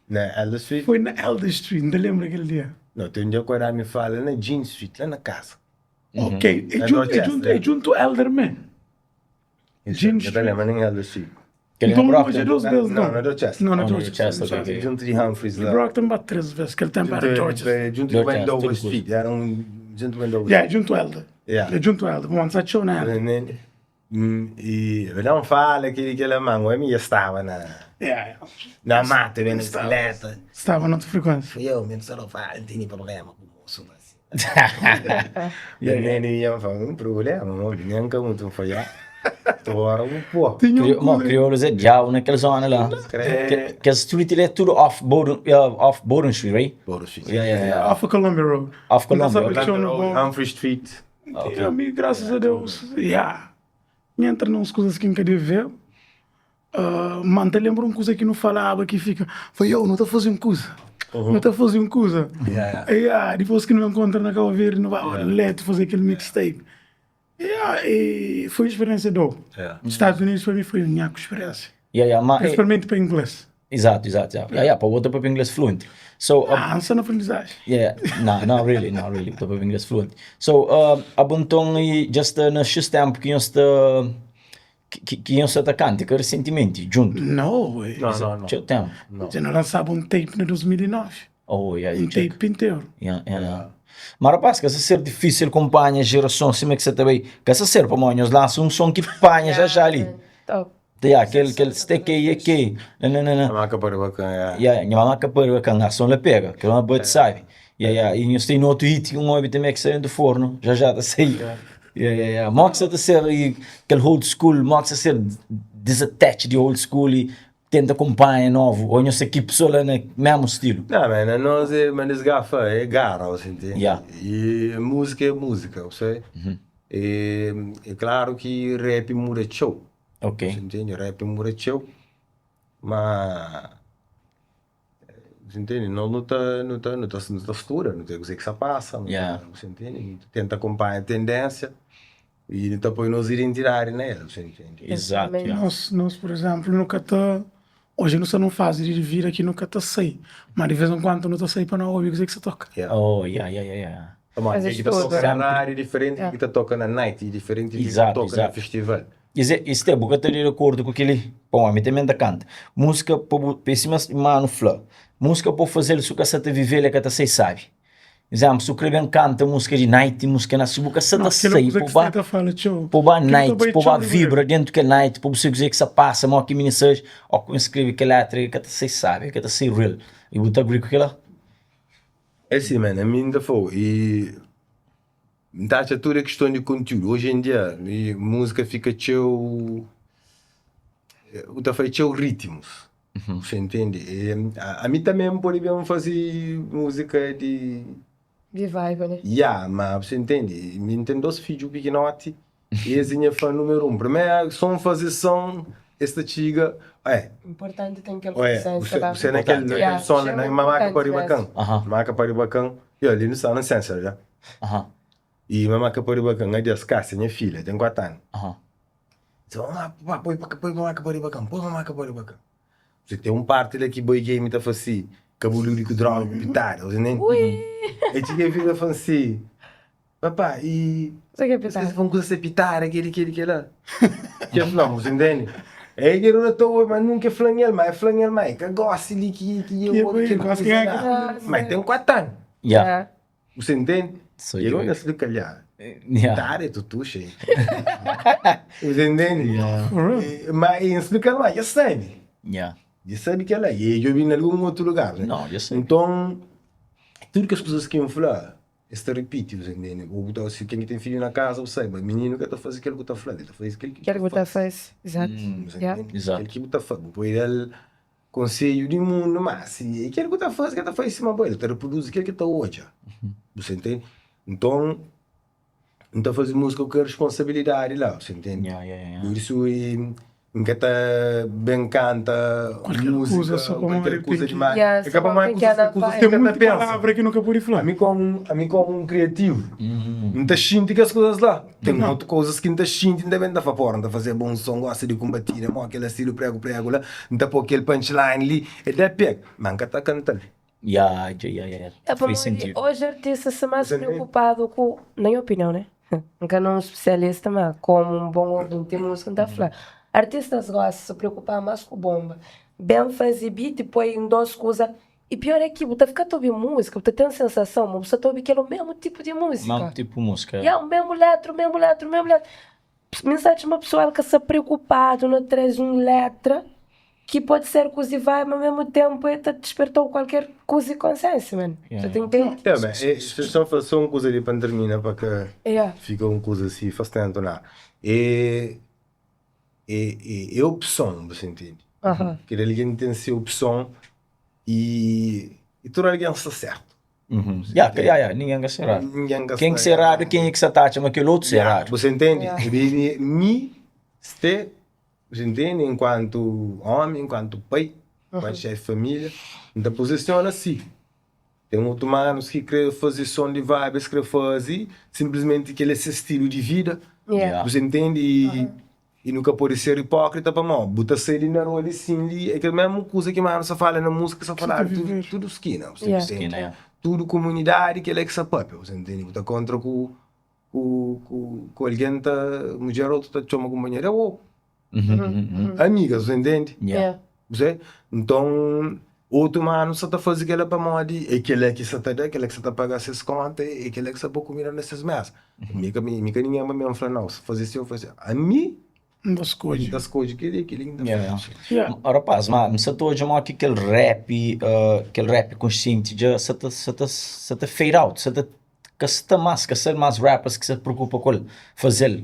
Na Elder Street? Foi na Elder Street, não lembra aquele dia? Não, tem um dia que eu me fala na Jean Street, lá na casa. Ok, é junto ao Elder Man. Jean Street. Eu lembro em Elder Street. Então não vai ser duas vezes, não. Não é Dorchester. Não é Dorchester. Junto de Humphreys lá. Brockton bate 3 vezes, que ele tempo era Dorchester. Junto de Wendover Street, era junto de Wendover Street. Junto ao Elder. É junto ao Elder, vamos fazer show na Elder. E não fala que aquele mango, eu estava na mata, vendo bicicleta. Estava na outra frequência. Fui eu, menos não fala, não tem problema com o moço. E ele ia falar, um problema, não nunca muito foi. Agora um pô. Tinha Crioulos é diabo naquela zona lá. Que a street é tudo off Bowden Street, right? Bowden Street. Yeah. Off of Columbia Road. Off Columbia. Então, sabe, no bom. Humphrey Street. Okay. Amigo, graças a Deus, entra nas coisas que nunca deve ver. Mano, te lembra uma coisa que não falava, que fica, foi eu, não estou fazendo coisa. Não estou fazendo coisa. Depois que não encontra na Cabo Verde, não vai leto fazer aquele mixtape. E foi uma experiência dope. Nos Estados Unidos, para mim, foi uma experiência. Principalmente para inglês. Exato. Para outra para inglês fluent. So, só na aprendizagem. Not really. Para inglês fluent. So, abunton e just no tempo que iam estar cantando recentemente, junto. Não, ué. Não. Tinha tempo. Já não lançava um tape em 2009. Tape inteiro. Mas rapaz, que essa ser difícil acompanhar a geração, assim que você também, que essa ser para nós lança um som que apanha já ali. Aquele stick aí aqui. A marca para bacana. A marca para bacana, a som le pega, que é uma boa sabe. E nós tem outro hit, um móvel também que sai do forno, já está sair. Moxa está ser aquele old school, moxa ser disattached de old school e tenta acompanhar novo, ou nós equipe só lá no mesmo estilo. Não, mas nós gafa é gara, você entende? E música é música, você. É claro que rap muda show. Ok. Você entende? Rap muda show, mas você entende? Não tá estuda, não tem coisa que se passa, você entende? Tenta acompanhar a tendência e depois nós irem tirar nela, você entende? Exato. Nós, por exemplo, nunca está. Hoje não faz de vir aqui nunca está sair, mas de vez em quando não está sair para não ouvir o que você toca. Mas que tá toca na área diferente que tá toca na night, diferente que tá toca no festival. Isso é porque eu estou de acordo com aquele, bom, a mim também da canta. Música, péssima mano flor. Música para fazer isso que você viver é que você sabe. Exemplo, Subcrevi canta música de night, música na sua boca, você está sei, por ba night, por ba vibra dentro que night, por você dizer que você passa, mas que mensagem, ou que escreve que letra, que você sabe, que você real. E você agree com aquilo? É sim, mano, a mim ainda foi. E tá tudo é questão de conteúdo. Hoje em dia, a música fica cheio, o faz cheio ritmos. Você entende? E, a mim também podemos fazer música de vibe, né? mas você entende? Me tem dois filhos pequenotes e eles fã número 1. Primeiro, só fazer som, esta chiga, importante tem que você naquele som, na maca para bacana. Maca para bacana. E ali no som, não sensor já. E maca para bacana, aí das caças, minha filha, tem 4 anos. Então, põe maca para bacana. Você tem parte daqui, boy game, tá assim, cabulho com droga, pitar, você nem. E tinha vida assim, papai, e. Vocês vão com essa pitar, aquele lá. Que não, você entende? É que eu não estou, mas nunca é flanel, mas que gosta de que eu vou ter que mas tem 4 anos. Você entende? E eu não sei calhar. Pitar é tudo cheio. Você entende? Mas explica mais, já sabe. Já sabe que ela é, e eu vim em algum outro lugar, né? Não, eu sei. Então, tudo que as coisas que eu falar, esta repite, você entende? Ou se quem tem filho na casa, você sabe, mas menino que está fazendo aquilo que está falando, ele está fazendo aquilo que está fazendo. Exato. Aquilo que está fazendo, depois ele conselho de mundo, mas se aquilo que está fazendo, que está fazendo em cima dele, ele está reproduzindo aquilo que está hoje. Você entende? Então, não está fazendo música com a responsabilidade lá, você entende? Por isso, nunca tá bem canta música, qualquer coisa demais. Acaba mais coisas que tem muita palavra que nunca pude falar. A mim como um criativo, não tá sentindo que as coisas lá. Tem outras coisas que não tá sentindo, ainda bem da fora, não tá fazer bom som, gosta de combater, não aquele estilo prego lá, não tá pôr aquele punchline ali, é da pega, mas nunca tá cantando. Faz sentido. Hoje artista se mais preocupado com, na minha opinião, né? Nunca não um especialista, mas como um bom ouvinte de música, não tá falando. Artistas gostam de se preocupar mais com bomba. Bem fazer beat, põe em 2 coisas. E pior é que você fica ouvindo música, você tem a sensação, mas você está ouvindo aquele mesmo tipo de música. Mesmo tipo de música. O mesmo letra. Mensagem de uma pessoa que se preocupado, não traz uma letra que pode ser coisa e vai, mas ao mesmo tempo te despertou qualquer coisa e consciência, mano. Você tem que entender. Mas só fazer uma coisa ali para terminar, para que fica uma coisa assim, faz tanto, não. é opção, você entende? Que alguém tem essa opção e todo alguém está certo. Ninguém quer ser raro. Ninguém quer Quem que ser raro, quem é que se atacha, mas aquele outro ser raro. Você entende? Você entende? Enquanto homem, enquanto pai, enquanto chefe de família, então posiciona assim. Tem outros manos que querem fazer som de vibes, querem fazer simplesmente aquele estilo de vida. Você entende? E nunca pode ser hipócrita para mim. Bota sair na rua assim, é aquela mesma coisa que mano só fala na música, só fala tudo esquina. Você entende? Tudo comunidade que ele é que sabe, você entende? Bota contra com alguém, mulher ou tá chama companheira, amiga, você entende? Você? Então, outro mano só tá fazendo aquela para mim, é aquele é que só tá aquele que só tá pagando essas contas, é aquele que só pode comer nessas mesas. Mica ninguém vai me falar não, se fazer isso, eu fazer. A mim das coisas que ele ainda faz. Rapaz, mas se tu já que aquele rap consciente já se te fade out, se te ser mais rappers que se preocupa com fazer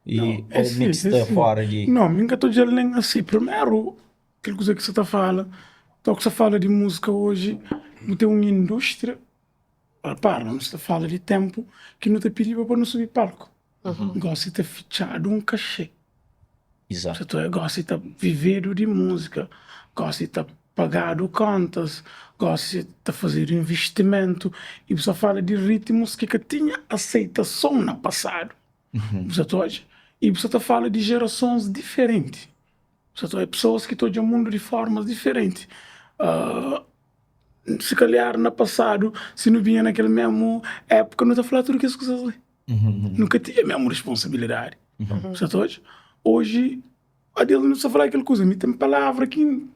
e o mix da fora de não, nunca tô dizendo nem assim. Primeiro, aquela coisa que você tá falando, então que você fala de música hoje, não tem uma indústria, para não se fala de tempo que não te pediu para não subir palco. Gosta de ter fitxado um cachê. Exato. Você gosta de viver de música, gosta de pagar contas, gosta de fazer investimento, e você fala de ritmos que tinha aceitação no passado. E você fala de gerações diferentes. Você pessoas que estão no mundo de formas diferentes. Se calhar no passado, se não vinha naquela mesma época, não está falando tudo que as coisas ali. Nunca tinha a mesma responsabilidade. Hoje, a Deus não está falando aquela coisa, me tem palavra que não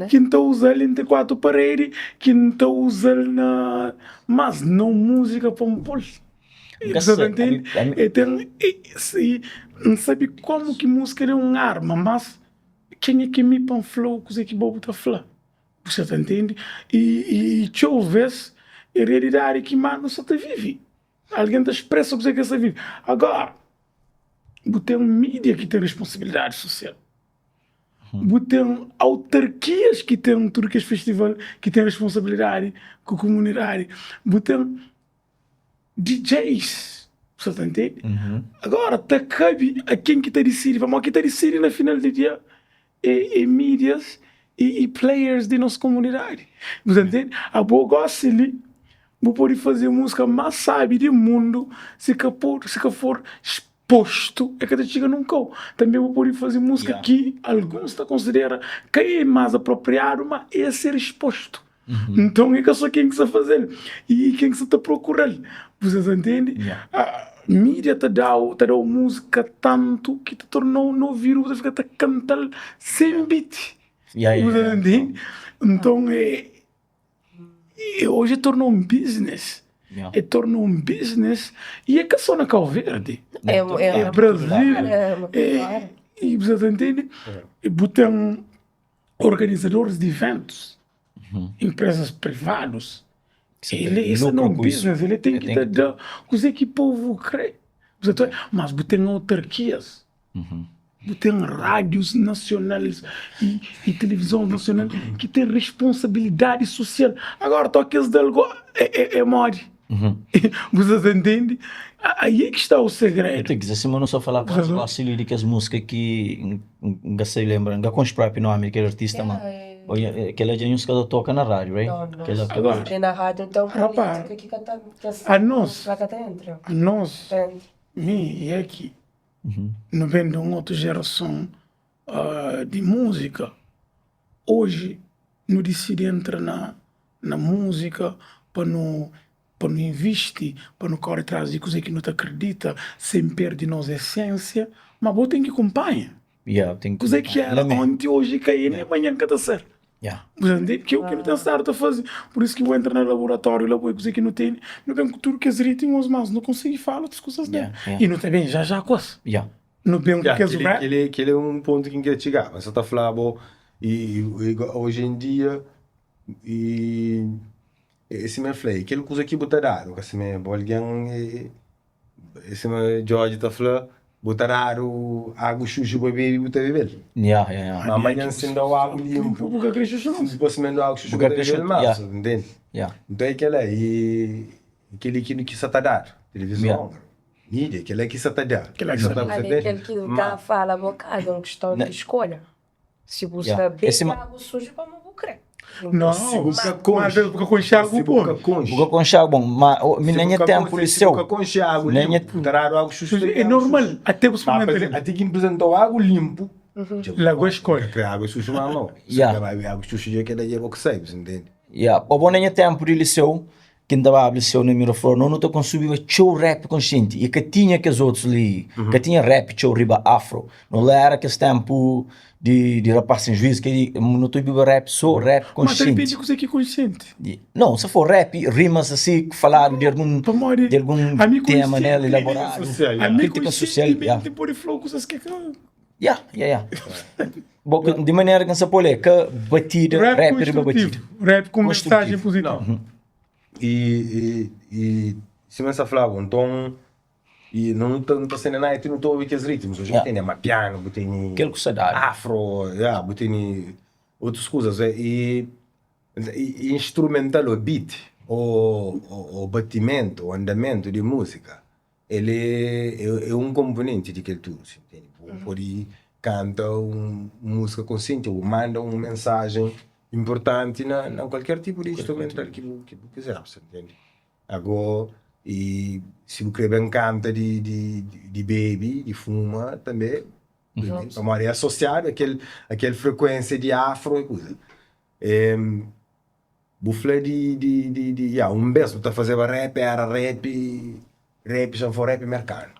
está usando entre quatro paredes, que não está usando mas não música para um pôr. Você entende? Não sabe como que música é uma arma, mas quem é que me põe flow, coisa que bobo está falando? Você entende? E talvez a realidade que mano só te vive. Alguém te expressa o que você vive. Agora, tem mídia que tem responsabilidade social. Tem autarquias que tem tudo que é festival, que tem responsabilidade com a comunidade. Tem DJs. Você entende? Agora, cabe a quem que decide. Vamos que decide na final do dia é mídias e players de nossa comunidade. Você entende? A boa gosta ali. Vou poder fazer música mais sabe do mundo se for exposto é que te chega num cão. Também vou poder fazer música que alguns consideram que é mais apropriado, mas é ser exposto. Então é que só quem que está fazendo e quem que está procurando. Vocês entendem? A mídia te dá música tanto que te tornou no vírus, você fica cantando sem beat. Vocês entendem? Então hoje tornou um business. Tornou um business e é que só na Cabo Verde. É Brasil. E você entende? E botam organizadores de eventos, empresas privadas. Isso não é um business, ele tem que dar coisa que o povo crê. Mas botam autarquias. Tem rádios nacionais e televisão nacional que tem responsabilidade social. Agora, toques de algo é morte. Vocês entendem? Aí é que está o segredo. Tem que dizer, se eu não só falar com as líricas, música que não se lembra, não conspira para o nome daquele artista, mas aquela é música que toca na rádio, right? Agora, na rádio, então, rapaz, a nós, é aqui. Não vem de uma outra geração de música. Hoje, não decide entrar na música para não investir, para não correr atrás de coisas que não te acredita, sem perder nossa essência, mas você tem que acompanhar. Coisa que era ontem, hoje, cair, nem amanhã que está certo. Você entende? Que é o que não tem certo a fazer. Por isso que eu entro no laboratório, lá vou coisa que não tem cultura que as ritmos, mas não consigo falar das coisas dele. E não tem bem, já coisa. Não bem o que ele é um ponto que quer chegar. Mas você está falando, e hoje em dia, esse meu falei, aquele coisa que você dá, que se me alguém, esse meu George está falando, botar água suja para beber e botar beber. Yeah. Amanhã se ainda água limpa. Porque cresce não. Se você mandar água suja Porque para cresce, beber mais, yeah. entende? Yeah. Então é aquele que se está dar, televisão, mídia, aquele que se está dar. Aquele que se tá Ali aquele que está a falar bocado, é uma questão de escolha. Se você beber água suja, para não crer. Não, mas porque com enxágue bom. Porque com enxágue bom, mas nem é tempo liceu. Porque com enxágue limpo, dar água suja. É normal, até você até que apresentou água limpo. Logo escolhe. Criar água suja não. Vai água suja que daí é o que sai, entende? O bom nem é tempo de liceu. Que andava a liceu no Miraflor, não estou consumindo show rap consciente. E que tinha que os outros ali, que tinha rap, show riba afro. Não era que esse tempo de rapar sem juízo, que não estou bebendo rap, só rap consciente. Mas depende de coisa que é consciente. Não, se for rap, rimas assim, que falaram de algum tema, né, elaborado. Crítica social. Tem por flow, coisas que... De maneira que não se pode que batida, rap riba batida. Rap com mensagem positiva. E se você falar, então, e não está sendo nada, não estou ouvindo os ritmos. Hoje tem piano, tem afro, tem outras coisas. E instrumental, o beat, o batimento, o andamento de música, ele é um componente de tudo. Pode cantar uma música consciente, ou manda uma mensagem importante na qualquer tipo de instrumental que quiser, entende? Agora, e se você bem canta de baby, de fuma, também, é associado àquela frequência de afro e coisa. Bufla um mês, você fazendo rap, era rap, já foi rap americano.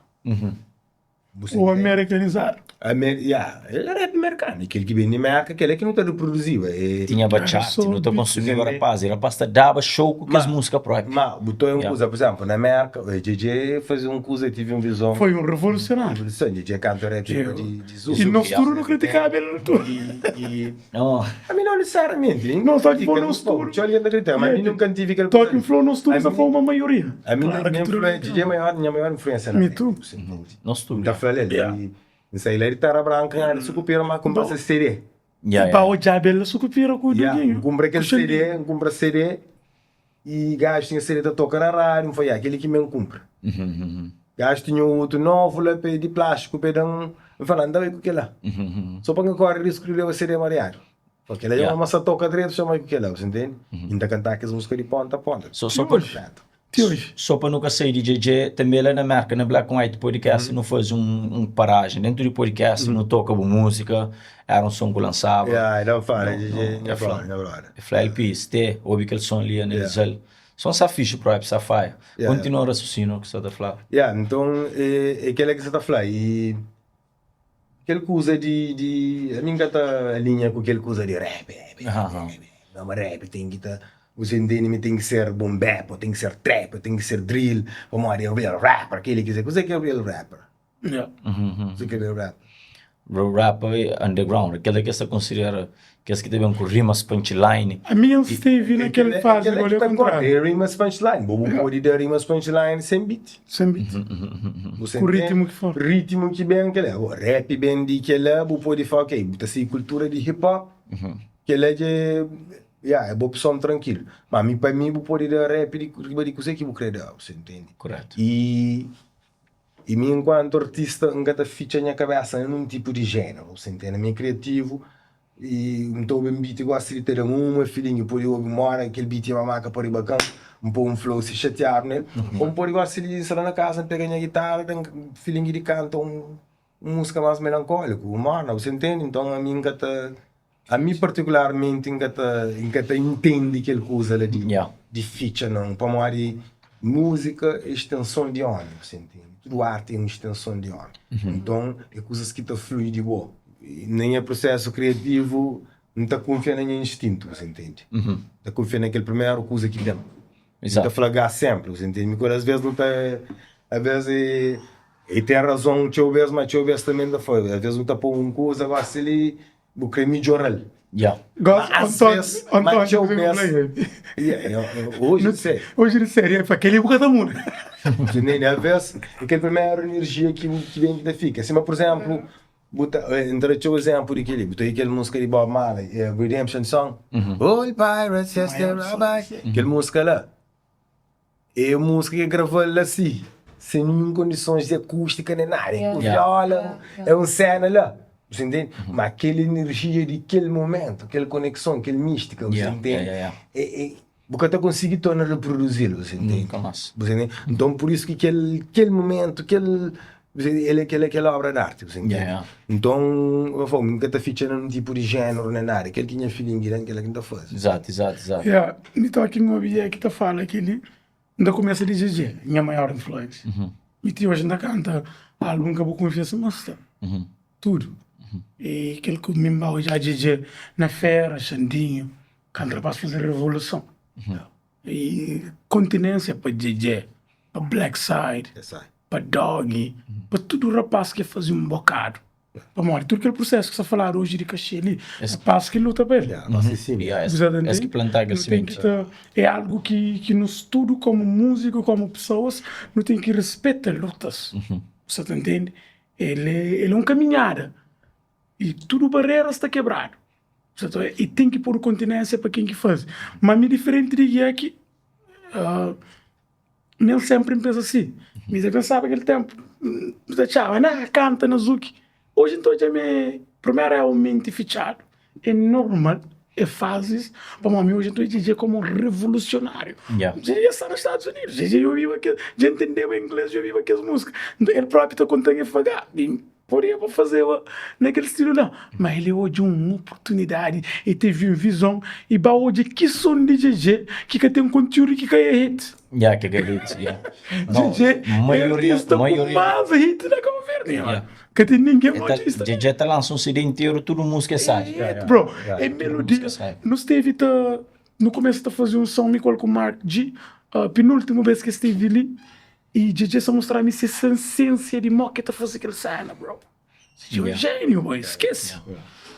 O americanizado. Ele é rap americano, aquele que vem de América, aquele que não está reproduzido. Tinha bachata, não está consumindo rapaz, era para dava show com as músicas próprias. Mas, botou uma coisa, por exemplo, na América, o DJ fazia uma coisa, tive uma visão. Foi um revolucionário. O DJ canta rap de Zul. E nós tudo não criticava ele tudo. A mim não necessariamente. Não, só que foi nós tudo. Deixa eu olhar na criticar, mas a mim nunca tive aquele. Só que influou nós tudo, essa foi uma maioria. A mim, DJ é minha maior influência. Me tu. Nós tudo. Da Floresta. Isso aí, ele tá branco, ele se copia, mas compra esse CD. E para o diabo, ele se copia com o dinheiro. Compra aquele CD, e gajo tinha CD da tocar na rádio, não foi aquele que me compra. Gajo tinha outro novo, de plástico, pedão, falando, anda aí com aquele lá. Só para que corre risco de levar CD mareado. Porque ele é uma massa toca direito, chama com aquele lá, você entende? Ainda cantar aquelas músicas de ponta a ponta. Só para nunca sair de DJ, também lá na marca, na Black and White Podcast, não faz um paragem. Dentro do podcast, não toca música, era um som que lançava. Não fala, DJ, não fala. Eu falei, LP, ouvi aquele som ali, analisar. São essa ficha para essa faia. Continua o raciocínio que você está falando. Então, é aquele que você está falando. E aquele coisa de... A minha tá linha com aquele coisa de rap. Não, mas rap tem que estar... Você entende, tem que ser boom bap, tem que ser trap, tem que ser drill. Vamos ver o real rapper, aquele que diz, você que é o real rapper? Você que é o real rapper? O rap underground, aquele que você considera que que teve rimas punchline. A minha esteve naquele fase, olha o contrário. Rimas punchline, vamos pode dar rimas punchline sem beat. Sem beat. Com ritmo que for. Ritmo que bem aquele, o rap bem de aquele, você pode falar, ok, botar assim cultura de hip hop, que ele é de... é boa opção tranquilo. Mas para mim, eu posso dar rap de coisa que eu creio, você entende? Correto. E mim, enquanto artista, nunca ficha a minha cabeça num tipo de gênero, você entende? Mim criativo, e então o beat gosta de ter uma filhinha, por eu mora, aquele beat é uma marca por aí bacana, um pouco um flow, se chatear, né? Ou por gosta de ir na casa, pegar minha guitarra, tem filhinha de canto, uma música mais melancólica, humana, você entende? Então a mim nunca a mim particularmente nunca entende aquela coisa de ficha não, para mim de música é extensão de homem, você entende? Tudo arte é uma extensão de homem. Então é coisas que fluem de boa. Nem é processo criativo, não está confiando em instinto, você entende? Está confiando naquela primeira coisa que tem. Está a flagar sempre, você entende? Porque às vezes não está, às vezes e tem razão, mas às vezes também não foi. Às vezes não está por uma coisa, agora se ele o creme joral. Yeah. Às vezes, mas eu penso, hoje não sei. Hoje não sei, é para aquele boca da mundo. Às vezes, aquela primeira energia que vem da fica. Assim, mas, por exemplo, entre o exemplo de aquele música de Bob Marley, Redemption Song, All Pirates, yes, they're rabbi, aquela música lá. É uma música que gravou lá assim, sem nenhuma condições de acústica nem nada, com viola, é uma cena lá. Você entende? Mas aquela energia daquele momento, aquela conexão, aquela mística, você entende? Porque até consegui tornar reproduzi-lo, você entende? Você entende? Então, por isso que aquele momento, aquela obra de arte, você entende? Então, nunca está fichando num tipo de género, nem nada. Aquele que tinha feeling grande, aquele que está fazendo. Exato. Então, aqui no objeto que está falando, aquele, ainda começa a dizer, minha maior influência. E tem hoje ainda canta álbum que eu vou confiança, mas tudo. E aquele que me embau já DJ na fera, Xandinho, canta para fazer revolução. E continência para DJ, para Black Side, para Doggy, para todo o rapaz que fazia um bocado. Para morrer, tudo aquele processo que você falar hoje de cachê ali, rapaz que luta bem. Esse que plantar aquele semente. É algo que no estudo como músico, como pessoas, não tem que respeitar lutas. Você entende? Ele é um caminhada. E tudo barreira está quebrado. E tem que pôr continência para quem que faz. Mas me diferente de que ele sempre pensa assim. Mas eu pensava aquele tempo, canta na Zuki. Hoje então já primeiro é um mente fitxado. É normal, é fases. Para mim hoje então eu como um revolucionário. Já está nos Estados Unidos. Eu vivo aqui, já entendeu inglês, já vivo aquelas músicas. Então ele próprio está contando a pagar. Podia fazer naquele estilo não, mas ele hoje uma oportunidade e teve uma visão e ba hoje que som de GG que tem um conteúdo que cai hit. Que é hit, GG é artista com mais hit da governo, que tem ninguém artista. GG tá lançando um CD inteiro, tudo música sai. Bro, é melodia. Nós teve no começo tá fazendo um som me com o Mark G, penúltima vez que esteve ali. E GG só mostrar-me essa essência de moque tá fazendo aquele cena, bro. É um gênio, boy. Esquece.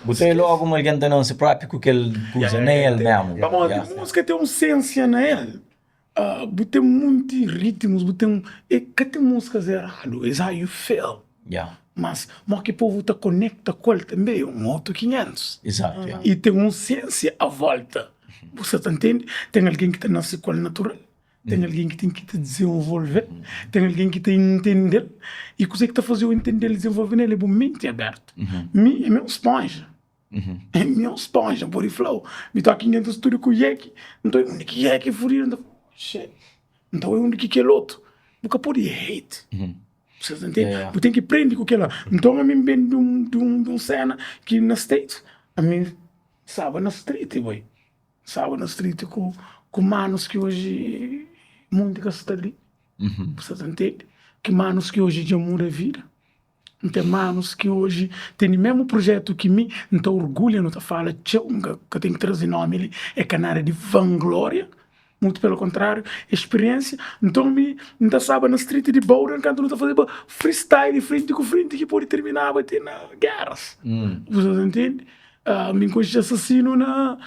Botei logo uma ganância própria com aquele coisa nele mesmo. A música tem uma essência nele. Botei muitos ritmos, que tem músicas erradas, é how you feel. Mas que o povo tá conecta com ele também, um outro 500. Exato. E tem uma essência à volta. Você tá entendendo? Tem alguém que tá nasce com ele natural. Tem alguém que tem que te desenvolver, tem alguém que tem que entender, e coisa que está fazendo entender e desenvolver nele é mente aberta. É meu esponja. É meu esponja, body flow. Me estou aqui dentro do estúdio com o Yeki, então é onde que Yeki furir, então é onde que é outro. Nunca pode hate. Você entende? Eu tenho que aprender com aquilo. Então a mim vem de uma cena que na States, a mim sabe na street, boy. Sabe na street com manos que hoje música está ali. Você entende? Que manos que hoje já muda a vida. Tem manos que hoje tem o mesmo projeto que mim, então orgulho, não está falando que eu tenho que trazer nome ali, é canária de vanglória, muito pelo contrário, experiência. Então me não sabe na street de Bowden, quando não está fazendo freestyle frente com frente que pode terminar a bater na guerras. Você entende? Me encontro assassino na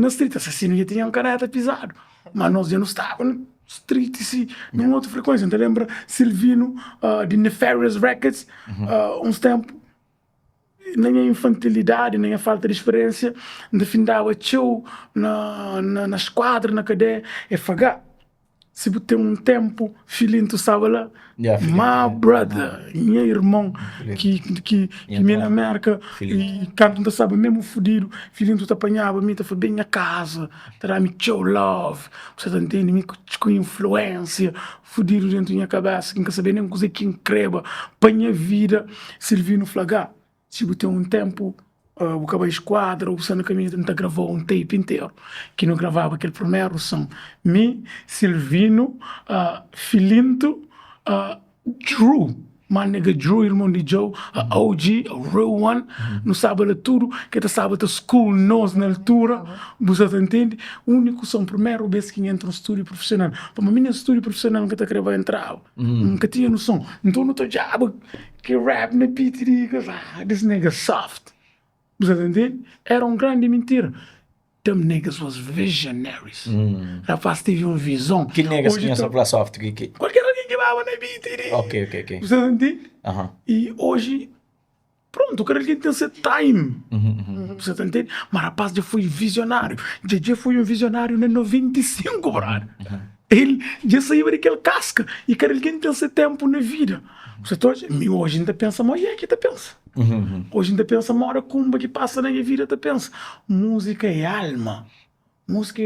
street, assassino já tinha um caneta pisado. Mas nós já não estávamos na street, numa outra frequência. Então lembra Silvino, de Nefarious Records, uns tempos, nem a infantilidade, nem a falta de experiência, defendava show na esquadra, na cadeia, é fagar. Se você tem um tempo, filhinho, tu sabe lá, my brother, meu irmão, que me na América, e quando tu sabe, mesmo fudido, filhinho, tu te apanhava, me foi bem a casa, terá me show love, você tá entendendo, me com influência, fudido dentro da minha cabeça, que não quer saber nem coisa que increba, apanha vida, servindo flagar. Se você tem um tempo, o cabo esquadra, o Sana Caminho gravou um tape inteiro, que não gravava aquele primeiro som. Me, Silvino, Filinto, Drew, nega Drew, irmão de Joe, OG, a Real One, não sabe tudo, que tá sabe a school nós na altura, você entende? O único som, primeiro vez que entra no estúdio profissional, para mim no estúdio profissional nunca tá querendo entrar, nunca tinha noção, então não tô já, que rap na beat, this nigga soft. Você entende? Era uma grande mentira. Them niggas was visionaries. Rapaz, teve uma visão. Que niggas Hoje conhece tá- a Plus Soft? Que... Qualquer alguém que vai na beat. Ok. Você entende? Aham. E hoje, pronto, o cara que tem esse time. Você tá entendendo? Mas rapaz já foi visionário. DJ foi um visionário em 95, brother. Ele já saiu daquele casca. E cara, ele tem esse tempo na vida. Você tá hoje ainda pensa, mas é que tá pensa. Hoje ainda pensa, uma hora cumba que passa na minha vida, tá pensa. Música é alma. Música,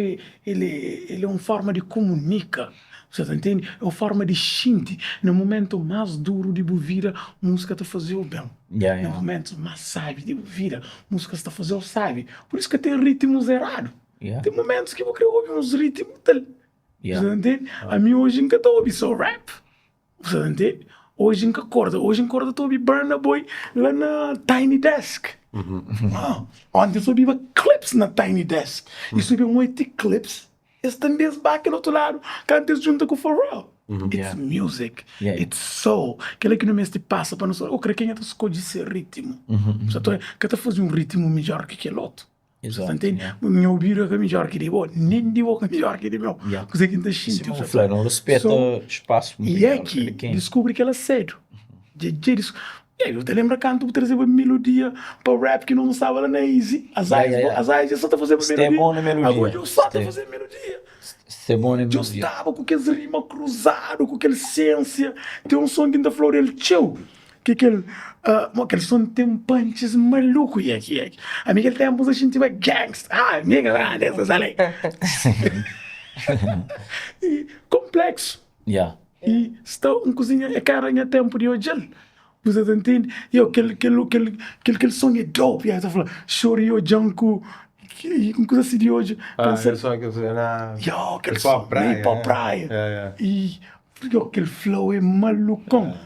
ele é uma forma de comunicar. Você tá entendendo? É uma forma de sentir. No momento mais duro de vida, música tá fazendo o bem. No momento mais sábio de vida, música está fazendo o sábio. Por isso que tem ritmos errados. Tem momentos que você ouve uns ritmos tal. Você tá entendendo? A mim hoje nunca estou ouvindo só rap. Você tá entendendo? Hoje nunca acorda. Hoje acorda estou ouvindo Burna Boy lá na Tiny Desk. Ontem eu ouvi clips na Tiny Desk. E subi 8 clips. Esse também é back no outro lado. Canta junto com o Pharrell. It's music. It's soul. Aquele que não me passa para nós. Eu creio que ainda escolhe esse ritmo. Você está fazendo um ritmo melhor que aquele outro. Você entende? Meu ouvido é melhor que de boa. Nem de boa é melhor que de meu. Você que está sentindo. Não respeita espaço. E é que descobre que ela é cedo. Eu te lembro quando tu trazia uma melodia para o rap que não estava lá na Easy. As Eyes só está fazendo melodia. Agora eu só estou fazendo melodia. Eu estava com aqueles rimas cruzados, com aquela ciência. Tem um som que ainda falou ele chill. Que aquele som tem um punches maluco. Amiga, ele tem a música, a gente vai gangsta. Amiga, dessas ali. Complexo. E está uma cozinha, é cara em tempo de hoje. Você entende? E aquele som é dope. E aí tá falando, chore eu janko. Com coisa assim de hoje. Aquele som que você na... Aquele som meio pra praia. E aquele flow é malucão.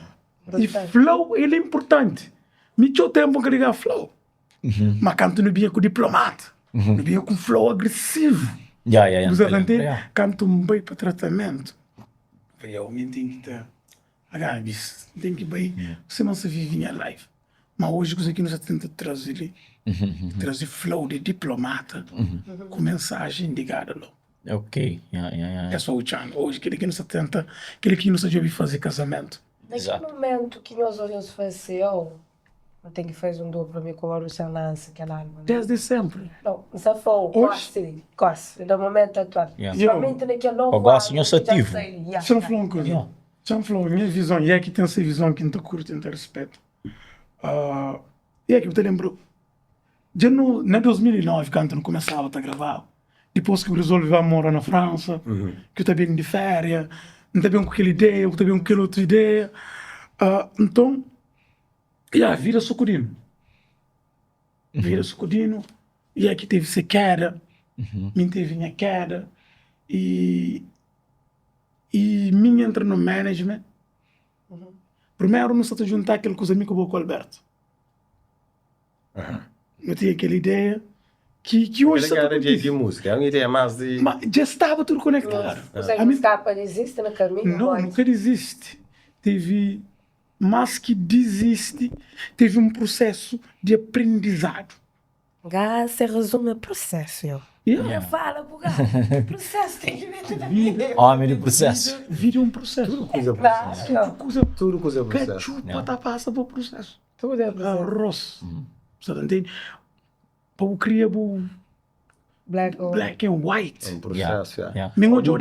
E flow, ele é importante. Me tinha o tempo que ligar flow. Mas canto não vinha com diplomata. Não vinha com flow agressivo. Você entende? Canto bem para tratamento. Eu me tenho que ter... tem que bem, você não se vive em live. Mas hoje você aqui não tenta trazer flow de diplomata com mensagem ligada lá. Ok. É só o channel. Hoje aquele que não se tenta, aquele que não se deve fazer casamento. Naquele momento que nós olhamos faleceu, eu tenho que fazer um duplo para mim com a Luciana, aquela alma. Desde sempre. Não, isso foi quase, no momento atual. Somente naquele novo. Eu gosto de ativo. Deixa eu falar uma coisa. Minha visão, e é que tem essa visão que não está curta, não está respeito. E é que eu te lembro, já no 2009, quando eu não começava a gravar, depois que eu resolvi morar na França, que eu estava indo de férias, não estava com aquela ideia, eu estava com aquela outra ideia. Então, vira sucudino. E é que teve essa queda, me teve minha queda, e minha entra no management. Primeiro não se juntar aquele coisa que eu vou com o Alberto. Eu tinha aquela ideia que hoje você era de música, é uma ideia mais de... Mas já estava tudo conectado. Você não escapa, existe no caminho? Não, nunca desiste. Teve, mais que desiste, teve um processo de aprendizado. Você resume o processo, eu. Yeah. Fala, bugar. Processo tem que ver. Homem de processo. Vira um processo. Tudo coisa é processo. Tudo coisa é processo. Cachupa tá passa por processo. Tudo é processo. Arroz. Você entende? Para o criar black and white. É um processo, Nenhum de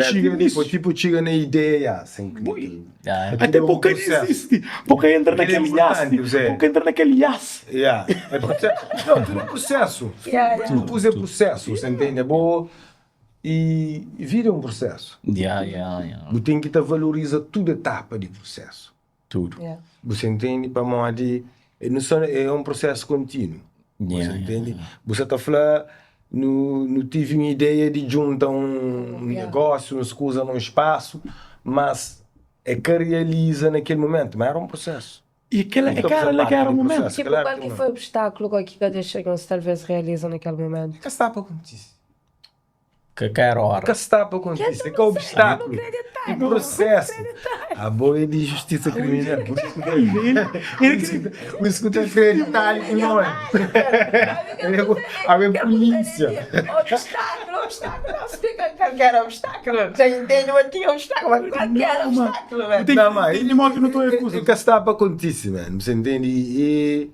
tipo, chega na ideia, assim. Até porque existe. Porque entra naquele yace. Porque entra naquele yace. É processo. Não, tudo é processo. Tudo é processo, você entende? É bom. E vira um processo. Você tem que valoriza toda etapa de processo. Tudo. Você entende? Para mim, é um processo contínuo. Você entende? Você está falando, não tive uma ideia de juntar um negócio, uma coisa num espaço, mas é que realiza naquele momento. Mas era um processo. E aquele momento. Tipo, qual que foi o obstáculo que cada chegam-se talvez realizam naquele momento? Que está para acontecer? Que quero hora. Que está para acontecer, que é obstáculo, que processo. A boia de justiça criminal. O escuta acreditar que não é. A minha polícia. Obstáculo, não explica qualquer obstáculo. Você entende? Mas tinha obstáculo, mas qualquer obstáculo, velho. Não, mas Tem modo que não estou o acusando. que está para acontecer, mano. Você entende? E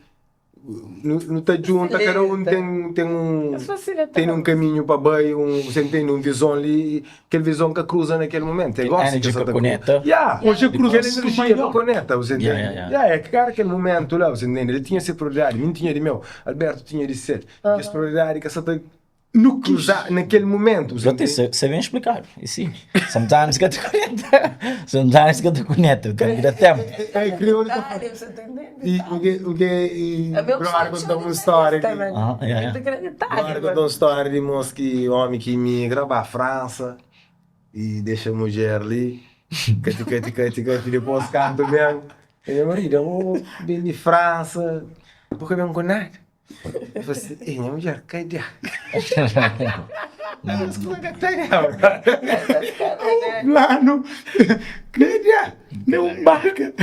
não está junto, cada um tem um caminho para bem, você entende? Um visão ali, aquele visão que cruza naquele momento. É igual Energy que conecta. Hoje eu cruzo aquela energia que conecta, você entende? É que cara, aquele momento lá, você entende? Ele tinha essa prioridade, não tinha de meu, Alberto tinha de ser. Essa prioridade que essa no cruzar naquele momento. Você vem explicar. E sim. Sometimes get to connect. Sometimes get to connect. Tem que dar tempo. É, criou o que agora contar uma história aqui. Agora contar uma história de moço que homem que migra para a França e deixa a mulher ali. Cati, depois canto mesmo. E meu marido, eu vim de França, porque vem com nada. Eu falei assim, minha mulher, cadê? Plano, cadê? Não barca.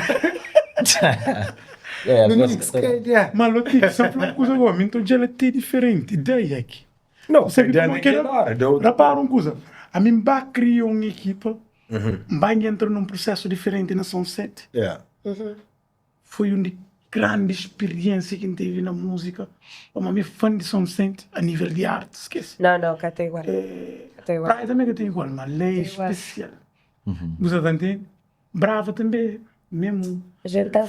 Mas lo que só uma coisa agora, então já ela tem diferente, daí aqui. Não, Você não quer repara uma coisa. A mim vai criar uma equipa, vai entrar num processo diferente na Sunset. Foi uma grande experiência que eu tive na música. Uma minha fã de Sunset a nível de arte, esquece. Não, cá tem igual. Praia também que tem igual, mas lei especial. Você está entendendo? Brava também, mesmo.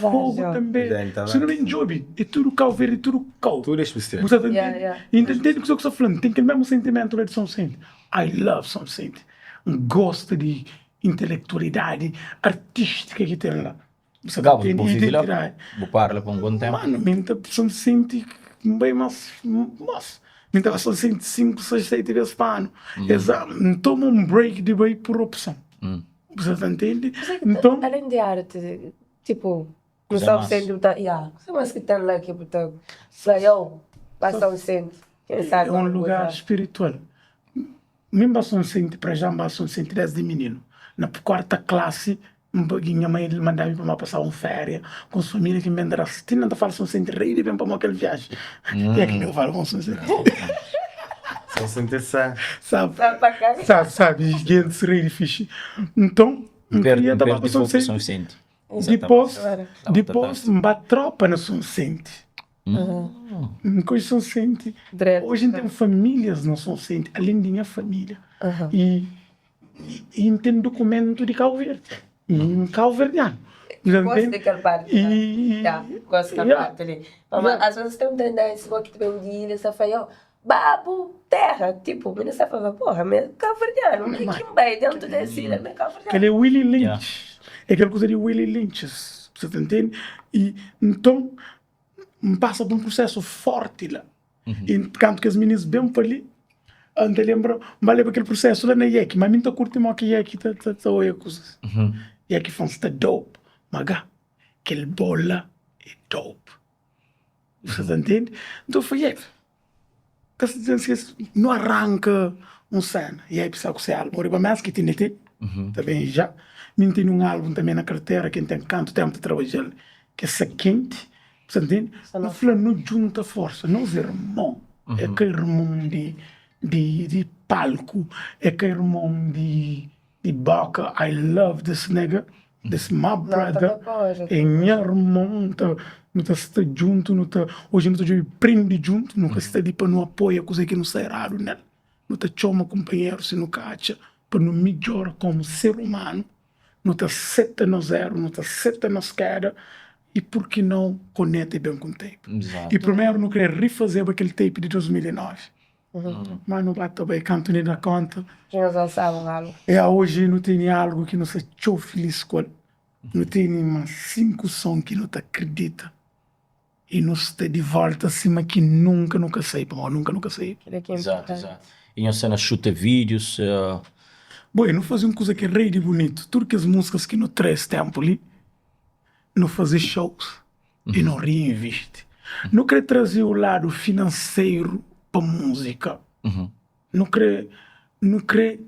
Fogo também. Se não é job, é tudo cal verde, é tudo cal. Tudo é especial. Você está entendendo? Entende o que eu estou falando? Tem aquele mesmo sentimento lá de Sunset. I love Sunset. Gosto de intelectualidade artística que tem lá. Você Gabo, tem identidade. Vou parar por um bom tempo. Mano, minha pessoa sente bem mais. Minha pessoa sente 5, 6, 7 vezes para ano. Toma um break de bem por opção. Você entende? Então, além de arte, tipo, não sabe sendo você mais que tem lá aqui, porque eu passo um centro. É um lugar espiritual. Mesmo bastante sente para já, bastante sente desde menino. Na quarta classe, minha mãe mandava para passar uma férias com as famílias que me mandaram. Se não fala São Vicente, rei de bem para aquele viagem. É que eu falo com São Vicente. São Vicente sabe, gente rei de fixe. Então, eu queria dar para São Vicente. Depois, me tropa na São Vicente. Coisa São Vicente. Hoje tem famílias na São Vicente, além de minha família. E tem documento de Cabo Verde. Cabo Verdeano. Gosto daquela parte. Gosto daquela parte ali. Mas às vezes tem um tendência que vem de ilha, você fala, babo, terra. Tipo, você fala, porra, mas Cabo Verdeano, que vai dentro desse ilha, mas Cabo Verdeano. Aquele é Willie Lynch. É aquela coisa de Willie Lynch. Você entende? E então, passa por um processo forte lá. Enquanto que as meninas bem para ali, anda lembra, mas aquele processo lá na IEC, mas minha curte mais que IEC tá olha coisas. IEC faz tá dope, maga, aquele bola é dope. Você entende? Então foi IEC. Não arranca um cena. IEC precisa que você álbum, riba mais que tem também já. Minha tem um álbum também na carteira que tem canto tempo de trabalhar, que é quente. Você entende? Não fala não junta força, não é irmão, é que irmão de palco, é que irmão de boca. I love this nigga, this my brother. É minha irmão, não está junto, hoje não está prende junto, nunca está de para não apoia coisa que não sai errado nela. Não está chama companheiro se não cacha, para não melhorar como ser humano, não está seta no zero, não está seta na esquerda. E por que não conecta bem com o tape? Exato. E primeiro não queria refazer aquele tape de 2009. Mas não bate bem, canto nem na conta. Hoje não tem algo que não se achou feliz com. Não tem mais 5 sons que não te acredita. E não está de volta acima que nunca sei. Nunca sei. Exato. E a cena chuta vídeos. Bom, eu não fazia uma coisa que é rei de bonito. Tudo que as músicas que não traz tempo ali, não fazer shows e não reinveste. Não querer trazer o lado financeiro para a música. Não querer não quer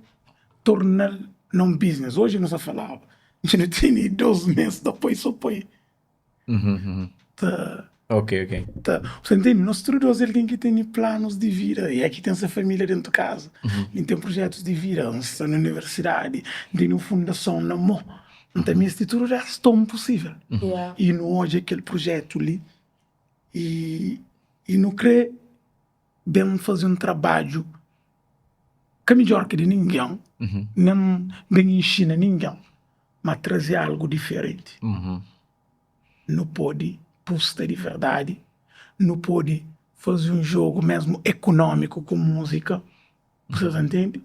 tornar num business. Hoje não se falava. A gente tem 12 meses depois só põe. Ok. Você entende? Nós todos alguém que tem planos de vida e aqui tem essa família dentro de casa. E tem projetos de vida, uns estão na universidade, tem uma fundação na mão. Então, isso tudo é tão possível. Yeah. E não hoje aquele projeto ali. E não quer bem fazer um trabalho que é melhor que de ninguém. Não bem ensina ninguém. Mas trazer algo diferente. Não pode postar de verdade. Não pode fazer um jogo mesmo econômico com música. Vocês entendem?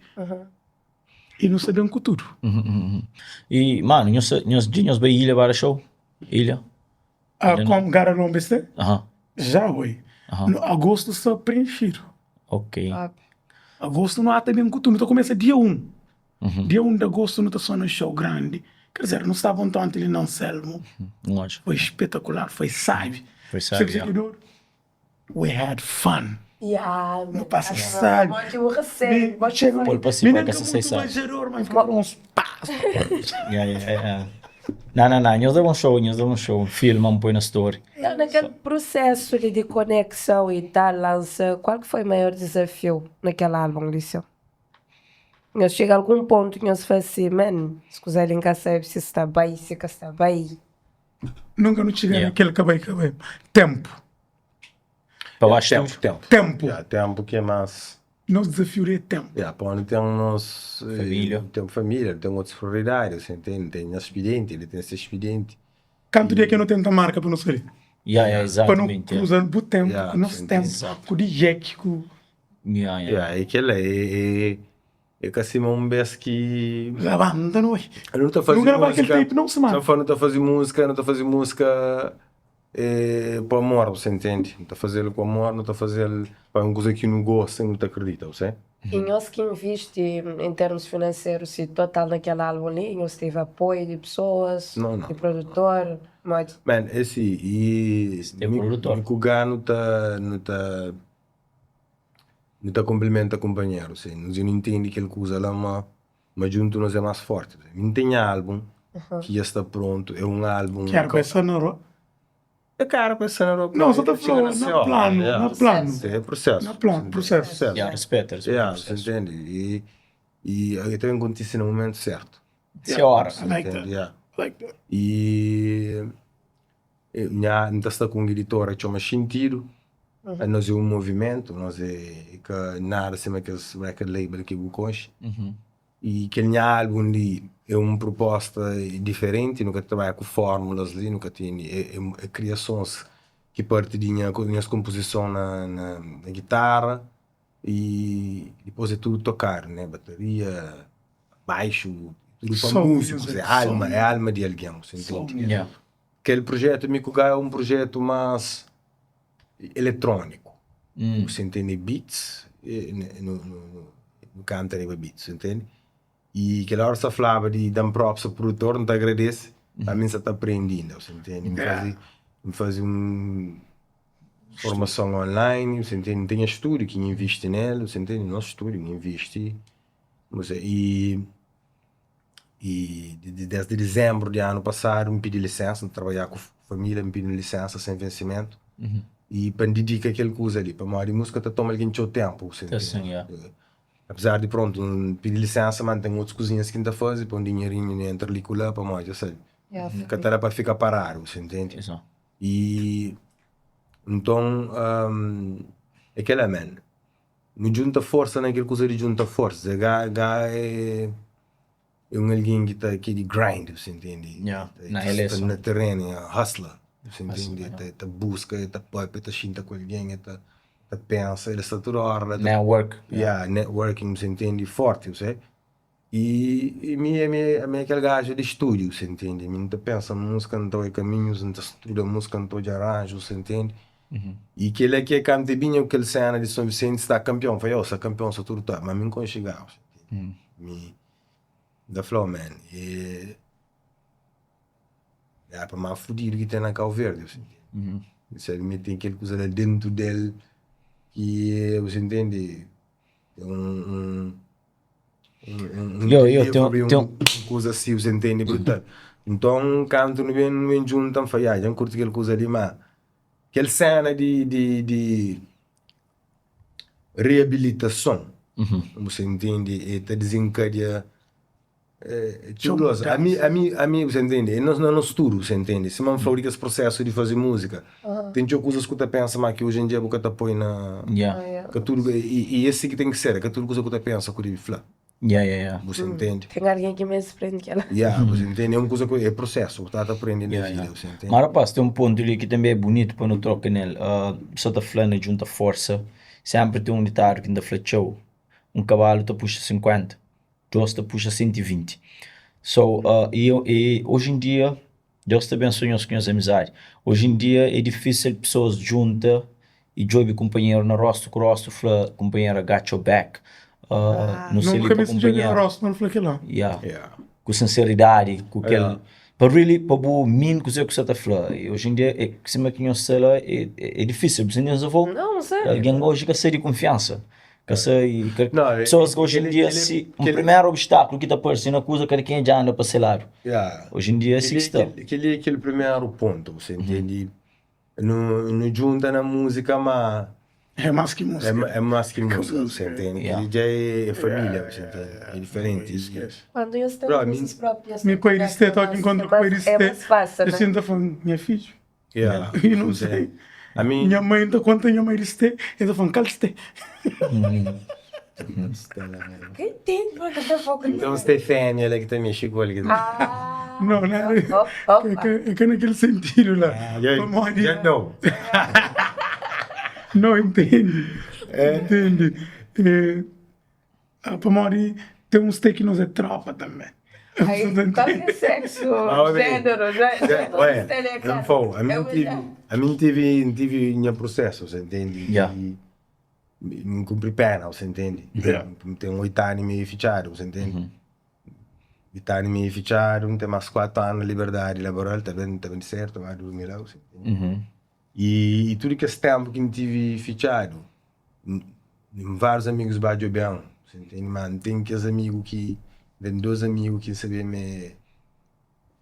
E não sabem com tudo. E, mano, nós vai ilha para show? Ilha? Como gara não beste? Aham. Já foi. No agosto está preenchido. Ok. Agosto não há também com tudo. Então começa dia 1. Dia 1 de agosto não está só no show grande. Quer dizer, não estavam tanto ali não Selmo. Lógico. Foi espetacular, foi sabe. Foi sabe, Seguidor, we had fun. Yeah, Não passa sabe. Pode o receio. Pode chegar Pode participar com essa muito sessão. mais error, mas ficaram uns passos. Yeah. Não, nós damos um show, filma, põe na story. Então, naquele processo de conexão e tal, lança, qual que foi o maior desafio naquele álbum, Lício? Nós chega a algum ponto que nós faz assim, man, se quiser linkar, sabe se está bem, se está bem. Nunca não cheguei naquele acabei. Tempo. Para baixo Tempo. Tempo que é mais... Nosso desafio é tempo. Para onde tem nós... Família. Tem família, tem outras prioridades, você entende? Tem expediente, ele tem esse expediente. Quanto dia que não tenta marca para não sair? Yeah, Para não exatamente. cruzar o tempo, nosso tempo, exato. com o DJ, com... É aquele é que assim um vez que Já vai, não dá noite. eu não estou fazendo Não gravar música, aquele tape, não se mata. não estou fazendo música para amor, você entende? Não estou fazendo com amor, não estou fazendo para uma coisa que não gosta, não te acredita, você? E nós que investe em termos financeiros, se total naquele álbum ali, nós teve apoio de pessoas, Não. de produtor, mas... Man, esse e Tem produtor. o lugar não tá complementa companheiro, assim, nós não entende que ele usa lá, mas junto nós é mais forte. Não tem álbum que já está pronto, é um álbum... Quero pensar na rua. É caro pensando Não, só está falando na plano. É processo. Na plano, processo. Yeah, respeita. Você entende? E então acontece no momento certo. Senhora. I like that. Yeah. Like that. E não está com um editor que chama sentido. Nós é um movimento, nós é que nada acima que esse record label que eu conheço. E aquele álbum ali é uma proposta diferente, nunca trabalha com fórmulas ali, nunca tem criações que partem de minhas composições na guitarra e depois é tudo tocar, né? Bateria, baixo, tudo para músicos, é alma de alguém, você entende? Yeah. Aquele projeto Mikuga é um projeto mais eletrônico, você entende? Beats, no canto de beats, entende? E aquela hora você falava de dar props ao produtor, não te agradece, a mim você está aprendendo, você entende? Me faz uma formação online, você entende? Tem estúdio que investe nele, você entende? Nosso estúdio investe. Desde dezembro de ano passado, me pedi licença, trabalhar com família, me pedi licença sem vencimento. E para dedicar aquele coisa ali, para a música tá toma alguém seu tempo, você entende? Apesar de pronto, pedir licença, mas tem outras coisinhas que ainda fazem, põe um dinheirinho entre ali e lá, para mais, já sei. Fica para ficar parado, você entende? E então, é aquela, man, não junta força naquela coisa de junta força, é um alguém que está aqui de grind, você entende? Está na terreno, hustler, você entende? Está busca, está pop, está chinta com alguém, está pensa, ele está toda hora. Network. Networking, você entende? Forte, você. E minha aquele gajo de estúdio, você entende? Não pensa música, não estou em caminhos, não estuda música, não estou de arranjo, você entende? E que ele aqui é cantebinho, aquele cena de São Vicente está campeão, foi eu, sou campeão, sou tudo, mas me não chegava, da flow, man. E é para mais fudido que tem na Cabo Verde, você entende? Ele tem aquele coisa lá dentro dele que você entende, Eu tenho coisa assim, você entende, brutal. Então, quando não vem junto, não faz, já curto aquela coisa ali, mas aquela cena de reabilitação, você entende, e tá desencadeia. A mim, você entende? Não estudo, você entende? Se não for esse processo de fazer música, tem coisas que tu pensa, mas que hoje em dia você tá põe na. Que tudo, e esse que tem que ser, que tudo coisa que tu pensa que deve falar. Você entende? Tem alguém que me surpreende que ela. Você entende? É uma coisa que é processo, você tá aprendendo na vida, você entende? Mas rapaz, tem um ponto ali que também é bonito para não trocar nele. Só tá falando junta força. Sempre tem um ditado que ainda flechou. Um cavalo te puxa 50, dois te puxa 120. So, e hoje em dia, Deus te abençoe com as amizades. Hoje em dia é difícil pessoas juntas e jogar companheiro na rosto com rosto, falar companheiro got your back. Não sei Nunca para me senti companheiro. rosto, não falei que lá. Com sinceridade, com aquele. Para really, para o mim que você está falando. E hoje em dia, é que se me conhece é difícil. Você Não sei. alguém hoje que ser de confiança. Não, Pessoas que hoje em dia, se o primeiro obstáculo que está aparecendo, acusa que quem já anda para esse lado. Hoje em dia, é assim que está. Aquele primeiro ponto, você entende? Não junta na música, mas É mais que música. é mais que música, você entende? Ele já é família, você entende? É diferente isso. Quando eu Bro, tenho coisas próprias. Me conheciste, tô aqui enquanto conheciste. É mais fácil, Eu né? sinto falando, minha filha. Yeah. Eu não sei. A mim, Minha mãe, então, quando minha mãe disse, eu tô falando, caliste. Quem tem quando eu foco então Stefania, ela que também chegou ali. Não, é que naquele sentido lá. Já não. Não, entende. Entende. Para Mori, tem uns que nós é tropa também. Aí, qualquer sexo, gênero, Não foi. A mim tive em processo, você entende? Me cumpri pena, você entende? Tem 8 anos e meio fechado, você entende? 8 anos e meio fechado, tem mais 4 anos de liberdade laboral, tá bem certo, mas dormir lá, você entende? E tudo que esse tempo que eu tive fechado, vários amigos baixo bem, você entende? Mas tem que os amigos que, tem 2 amigos que sabem me,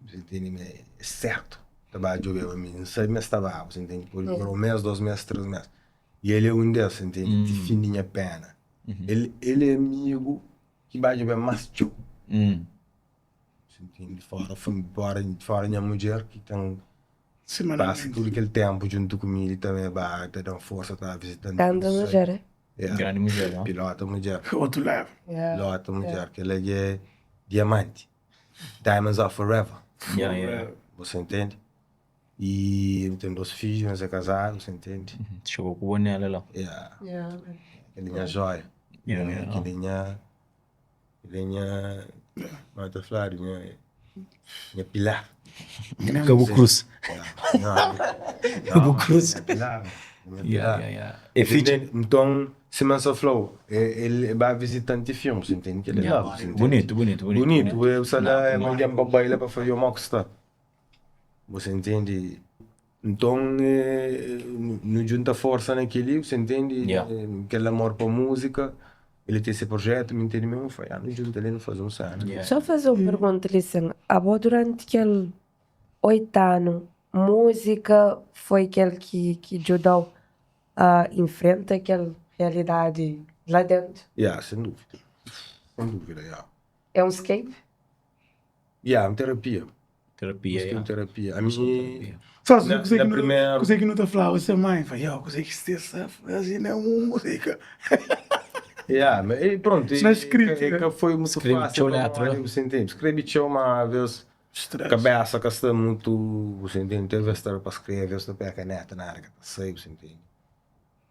você entende? É certo, tá baixo bem, não sei mais estava, você entende? Por 1 mês, 2 meses, 3 meses. E ele é um deles, entende? De fininha pena. Ele é amigo que vai jogar mais tio. Entende? Fora minha mulher que tem passa todo aquele tempo junto comigo e também vai dar força para visitando. Grande mulher, Grande mulher, não? Pilota mulher. Outro lado. Pilota mulher, que ela é diamante. Diamonds are forever. Você entende? E tem 2 filhos, mas é casado, você entende? Chegou com o bonela lá. Ele é joia. Ele é mata flávio, minha pilar. Cabo Cruz. Cabo Cruz. Então, se man só falou, ele vai visitante filmes, entende? Que ele é bonito. Bonito, eu sei lá, é uma gamba baila para fazer uma costa. Você entende? Então, não junta força naquele, você entende? Aquele amor para música, ele tem esse projeto, me entende mesmo? Não junta, ele não faz um sano. Só fazer uma pergunta, Listen. Durante aquele 8 anos, música foi aquele que ajudou a enfrentar aquela realidade lá dentro? Sem dúvida. Sem dúvida, É um escape? Uma terapia. Terapia. A mim... Só se você que não está falando, você mãe, fala, você que está fazendo música. Mas pronto, que foi muito fácil. Você entende? Escrevi uma vez, cabeça que está muito, você entende? Teve estar para escrever, estou para a caneta na área, sei, você entende?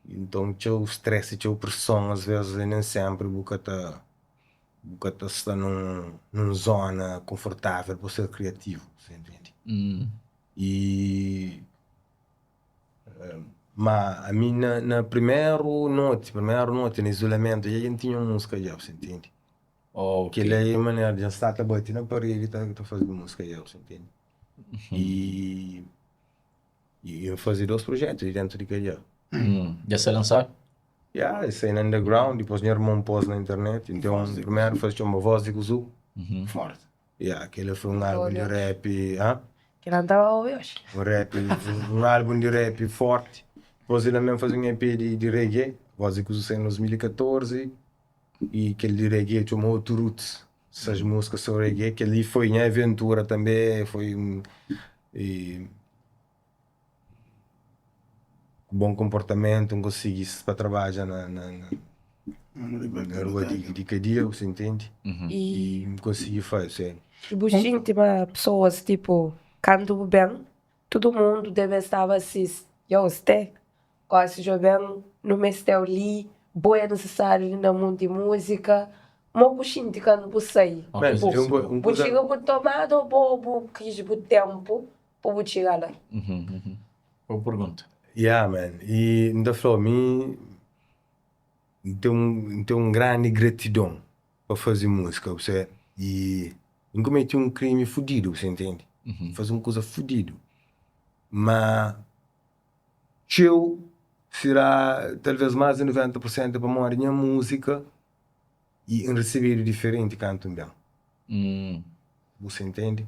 Então, tinha o stress, tinha a pressão, às vezes, nem sempre, está numa zona confortável para ser criativo, você entende? Mas a mim na primeiro noite, no isolamento, a gente tinha música já, você entende? Que ele é a maneira de estar a bater na parede e tá fazendo música já, você entende? E eu fazia 2 projetos dentro de que já. Já se lançar? Isso aí na underground, depois minha irmã pôs na internet, então primeiro fez uma voz de Kuzu. Forte. Aquele foi um álbum de rap, Que não estava hoje. um álbum de rap forte. Depois ele mesmo fez um EP de reggae, voz de Kuzu saiu em 2014, e aquele de reggae chamou outro Roots, essas músicas sobre reggae, que ali foi minha aventura também, foi bom comportamento, não consegui para trabalhar na rua de cadeia, você entende? E consegui fazer. E buchinho tem pessoas, tipo, canto bem, todo mundo deve estar assim, eu sei, quase jovem, no mestre ali, boa necessário no mundo de música, mas buchinho de canto você. Buchinho por tomado, bobo, quis por tempo, por buchinho lá. Boa pergunta. Man. E ainda falou, mim tem grande gratidão para fazer música, você. E não cometi um crime fudido, você entende? Faz uma coisa fudido. Mas eu será talvez mais de 90% para morar minha música e em receber diferente canto bem. Você entende?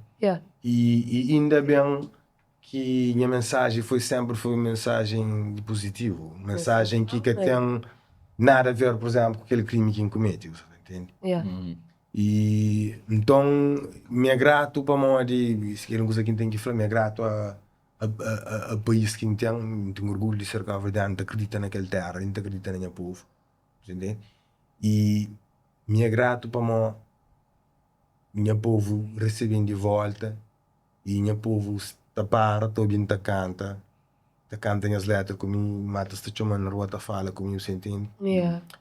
E ainda bem que minha mensagem sempre foi uma mensagem positiva, mensagem que tem nada a ver, por exemplo, com aquele crime que comete, você entende? E então me é grato para mim de se uma coisa que tem que falar, me é grato a país que tenho orgulho de ser cabo-verdiano, acredita naquela terra, acredita no meu povo, você entende? E me é grato para meu povo receber de volta e meu povo para, tô bem tá canta as letras comigo, mata se chama na rua, tá fala comigo, você entende?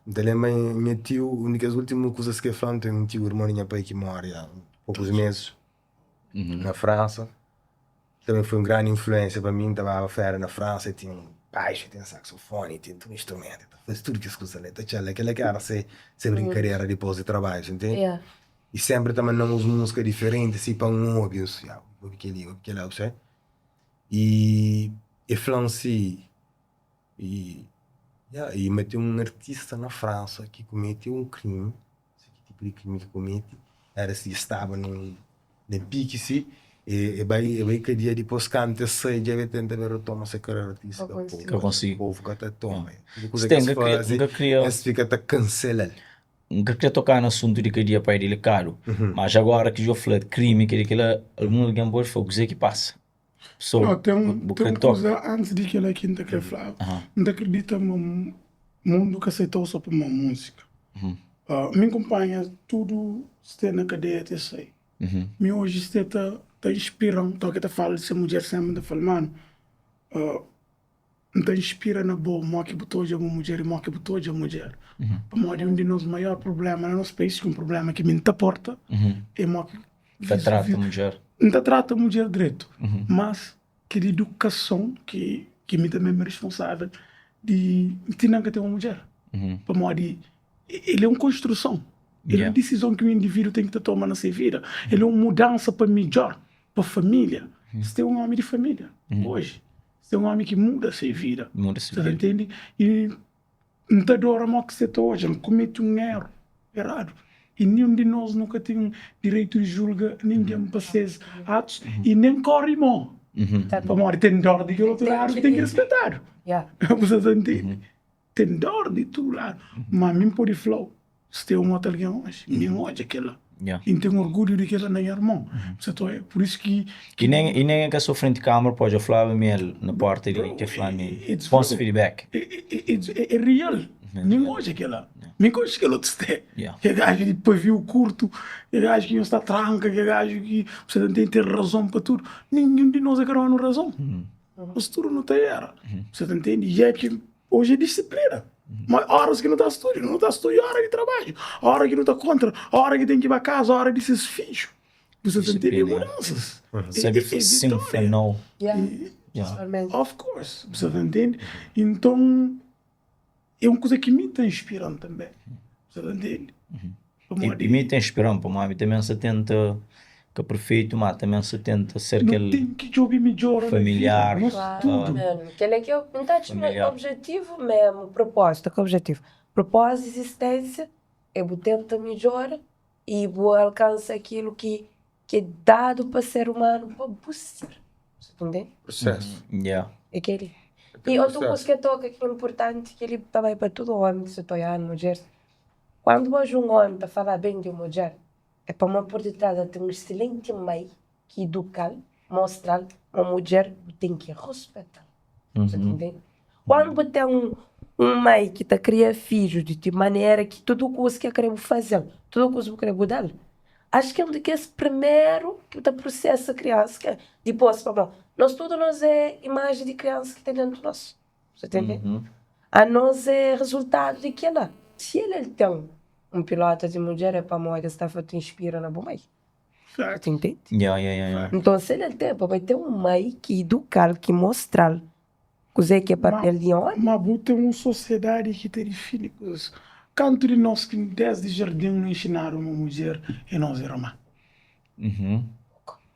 Então lembra meu tio, únicas últimas coisas que eu falo, tem um tio irmão minha pai que mora há poucos meses na França, também foi uma grande influência para mim, estava a fera na França, tinha um baixo, tinha saxofone, tinha um instrumento, faz tudo que as coisas ali, aquela cara se brincadeira depois de trabalho, você entende? E sempre também não uso música diferente, assim, para um óbvio, aquele você. E falando assim, e meteu um artista na França que cometeu um crime, esse tipo de crime que comete, era se estava no pique, assim, e vai que dia depois canta, sei, já tenta ver o toma essa carreira artista, eu consigo. O povo que até toma. Você tem que fica até cancela. Nunca queria tocar no assunto de que dia para ele caro, mas agora que eu falei de crime, que ele mundo que pode foi o que passa. Não, tem uma coisa antes de que ela quinta que falar. Não acredita no mundo que aceitou só para uma música. Minha companhia tudo está na cadeia até sair. Me hoje está inspirando, tô que tá falando de ser mulher sempre, tá falando, mano, não inspira na boa, mo que botou de uma mulher e mo que botou de uma mulher. Para morrer um de nós maior problema no nosso país, que um problema que me importa, é mo que trata a mulher. Não trata a mulher direito, mas que de educação que me também é responsável de ensinar que tem uma mulher. Para morrer, ele é uma construção. Ele é uma decisão que o indivíduo tem que tomar na sua vida. Ele é uma mudança para melhor, para a família. Você tem um homem de família, hoje. Você é um homem que muda a sua vida. Você entende? E não está adorando que você está hoje. Não comete um erro errado. E nenhum de nós nunca tem direito de julgar ninguém para seus atos e nem corre mal. Para morrer, tem dor de outro lado, tem que respeitar. Você entende? Tem dor de todo lado. Mas mim pode falar, se tem uma outra alguém hoje, nem hoje aquela. E tem orgulho de que ela nem é irmão. Por isso que... E nem que a sua frente de câmera pode falar mesmo na porta e que falar response feedback. É real. Nem hoje aquela. Nem hoje aquela te que gajo que depois viu curto, que gajo que não está tranca, que gajo que você tem que ter razão para tudo. Nenhum de nós é que não tem razão. Mas tudo não tem era. Você entende? E é que hoje é disciplina. Mas horas que não está estudando, hora de trabalho, hora que não está contra, hora que tem que ir para casa, hora de ser filho. Você entende? Mudanças. Sabe sim, não. Of course. Você entende? Então, é uma coisa que me está inspirando também. Você entende? E me está inspirando, para mim também se tenta que é perfeito, mas também se tenta ser Não aquele tem que jogar melhor. familiar. Claro, mano. Aquele aqui é o Familiar. objetivo mesmo, propósito, que é o objetivo. Propósito, existência, é o tenta melhor e o alcança aquilo que é dado para ser humano para buscar. Você entende? Processo. Yeah. É aquele. Aquele E outra processo. coisa que toca que é importante, que ele também para todo homem, se estou a mulher. Quando hoje um homem está a falar bem de uma mulher, é para uma por detrás de ter um excelente meio que educar, mostrar uma mulher que tem que respeitar. Você entende? Quando você tem um meio que está a criar filhos de maneira que tudo o que queremos fazer, tudo o que queremos dar, acho que é um daqueles primeiro que está processa a criança, que depois, nós tudo nós é imagem de criança que tem dentro de nós. Você entende? A nós é resultado daquela. Se ele tem um piloto de mulher, é para a que está te inspira na boa mãe. Você entende? Yeah. Então, se ele tem, vai ter um mãe que educar, que mostrar o que é papel de homem. Mas tem uma sociedade que tem filhos. Quanto de nós que desde jardim não ensinaram uma mulher e nós era má.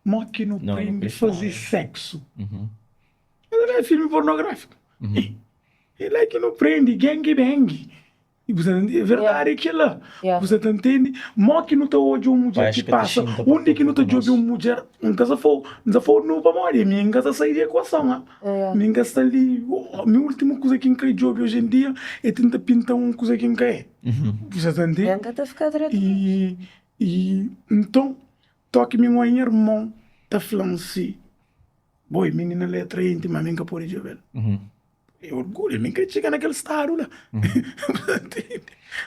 Mas que não aprende a fazer sexo. Ele é filme pornográfico. Ele é que não aprende gangbang. E você entende? É verdade que lá. Você entende? Mas que não está hoje uma mulher que passa. Onde que não está hoje uma mulher? Não for não para morrer. Minha casa sai de equação. Minha casa está ali. A minha última coisa que eu quero jogar hoje em dia é tentar pintar uma coisa que eu quero. Você entende? Minha casa fica direto. E então, toque minha mãe e irmão está falando assim. Boy, menina letra íntima, minha pode jogar. É orgulho, nem quer chegar naquele estado lá.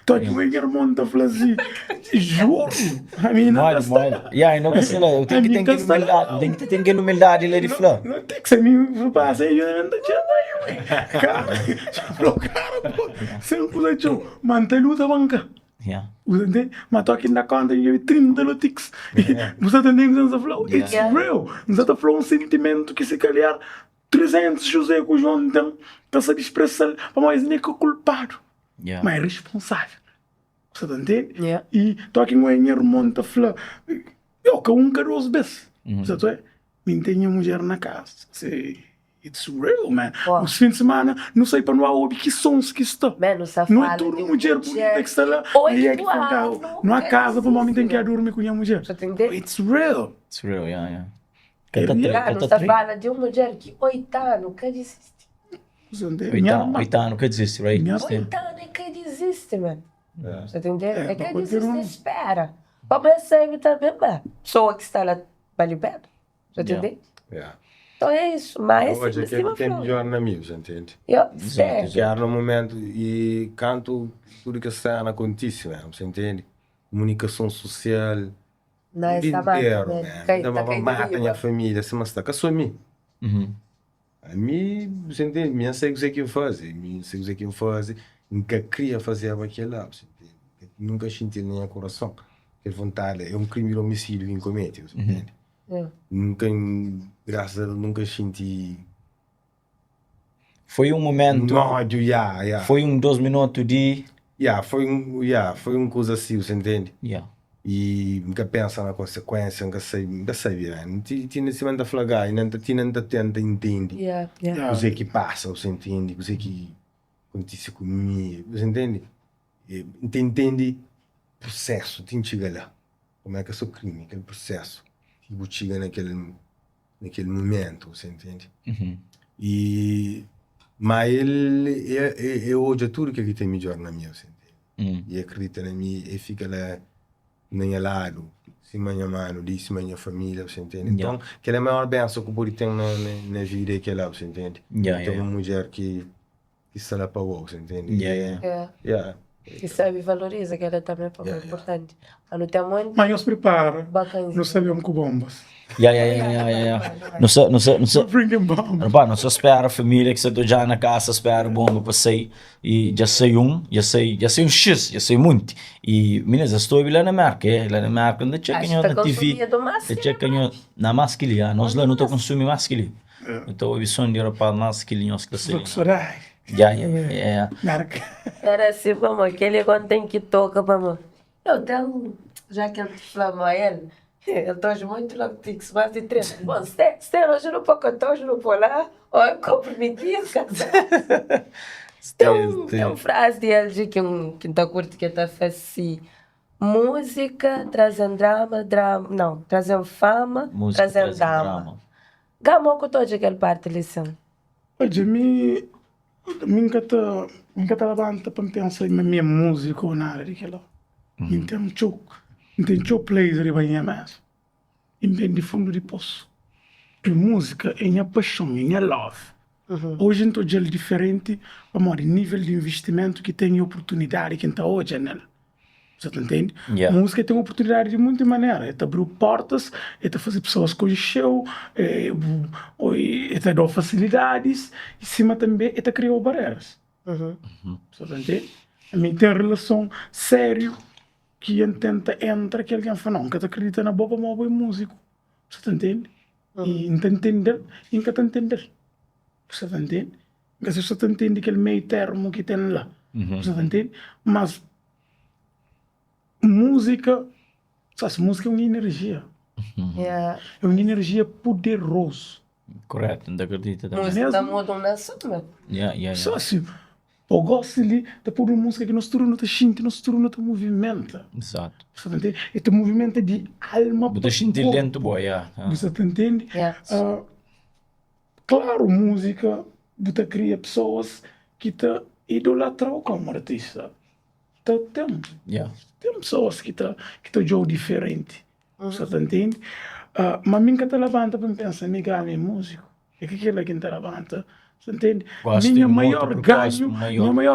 Tô aqui, meu irmão tá falando assim, juro, a menina tá Olha. Yeah, não que sei lá, eu tenho que ter humildade lá de falar. não tem que ser meu parceiro, eu não tô te cara, pô, sem coisa de mantém luta banca. Yeah. Você entende? Mas tô aqui na conta e eu 30 notics. Você entende que você falou? It's real. Você tá falando um sentimento que se calhar 300 José com o João então está-se a expressar para mais nem que o culpado, mas é responsável. Você entende? E estou aqui com o irmão está falando, eu que um caroço desse. Você está? Me tenho uma mulher na casa. It's real, man. Os fins de semana, não sei para não há que sons que estão. Não é tudo mulher bonita que está lá. Não há casa para o homem tem que ir dormir com a mulher. Você entende? It's real. It's real, yeah. Você fala de uma mulher que 8 anos que desiste. 8 anos que desiste, right? 8 anos que desiste, mano. Você entendeu? É que desiste, espera. Para você também, pessoa que está lá para libertar. Você entendeu? Então é isso, mas hoje é que tem melhor na minha, você entende? Exato. Que há no momento e canto tudo que está acontece, você entende? Comunicação social. Não é essa mata minha família, se está com a sua mim. A mim, você entende? Minha sei o que eu faço, nunca queria fazer aquilo lá, você entende? Nunca senti nem a coração. Que vontade é um crime de homicídio que comete, você entende? Nunca, graças a Deus, nunca senti. Foi um momento. Foi 2 minutos de. Foi uma coisa assim, você entende? E nunca pensa na consequência, nunca sei, não tinha se manda flagar, e não tenta entender o que passa, você entende, o que acontece comigo, você entende? Entende o processo, tem que chegar lá, como é que é o crime, aquele processo, tipo chega naquele momento, você entende? Mas ele é hoje tudo que tem melhor na minha, você entende? E acredita na mim e fica lá nem lado, se minha mano, disse minha família, você entende? Então, que é a maior benção que eu pude ter na vida que ela, você entende? Então, uma mulher que está lá para o você entende? Que sabe valoriza, que ela também é importante. Não tem muito. Mas nós prepara, não sabemos com bombas. Não só Bring bombas. Não só espera a família que você está já na casa, espera bomba para sair. E já sei um X, já sei muito. E meninas, estou lá na marca, onde chega na TV, chega na masculina, nós lá não estamos consumindo masculina. Então, a visão de Europa masculina, nós que sei. Era assim, vamos, aquele quando tem que tocar, vamos. Eu tenho, já que eu te falava a ele, Eu estou muito loptix, mais de 3. Bom, se hoje não pode cantar, hoje não pode lá, ou eu compro mentira, tem uma frase dele que está curto, que está assim, música trazendo drama, não, trazendo fama, Música trazendo trazendo drama. drama. Gama que estou aquela parte da lição. Olha, nunca tá levanta para pensar em minha música ou nada daquilo. Então, tem plays ali vai mais. E bem de fundo de poço. A música é minha paixão, minha love. Hoje então é diferente, vamos de nível de investimento que tem oportunidade que está hoje nela. Você entende? Yeah. A música tem oportunidade de muita maneira. É abrir portas, é fazer pessoas conhecer, é dar facilidades, e cima também é criar barreiras. Você entende? A mim tem relação sério que tenta entrar que alguém fala, não, que acredita na boa, mas é músico. Você entende? E não entender, e não entender. Você entende? Mas você entende aquele meio termo que tem lá. Você entende? Mas música é uma energia. Yeah. É uma energia poderosa. Correto, não acredita também. Música está mudando na sua. Só assim, eu gosto de pôr uma música que nós tudo não está sentindo, nós tudo não está movimenta. Exato. Você entende? É movimento de alma. Você sentir dentro, boy, Você entende? Yeah. Claro, música, você cria pessoas que te idolatram como artista. Tem pessoas que estão jogo diferente. Você entende? Mas minha te levanta para pensar, amiga, minha músico. É que aquilo que te levanta. Você entende? Minha maior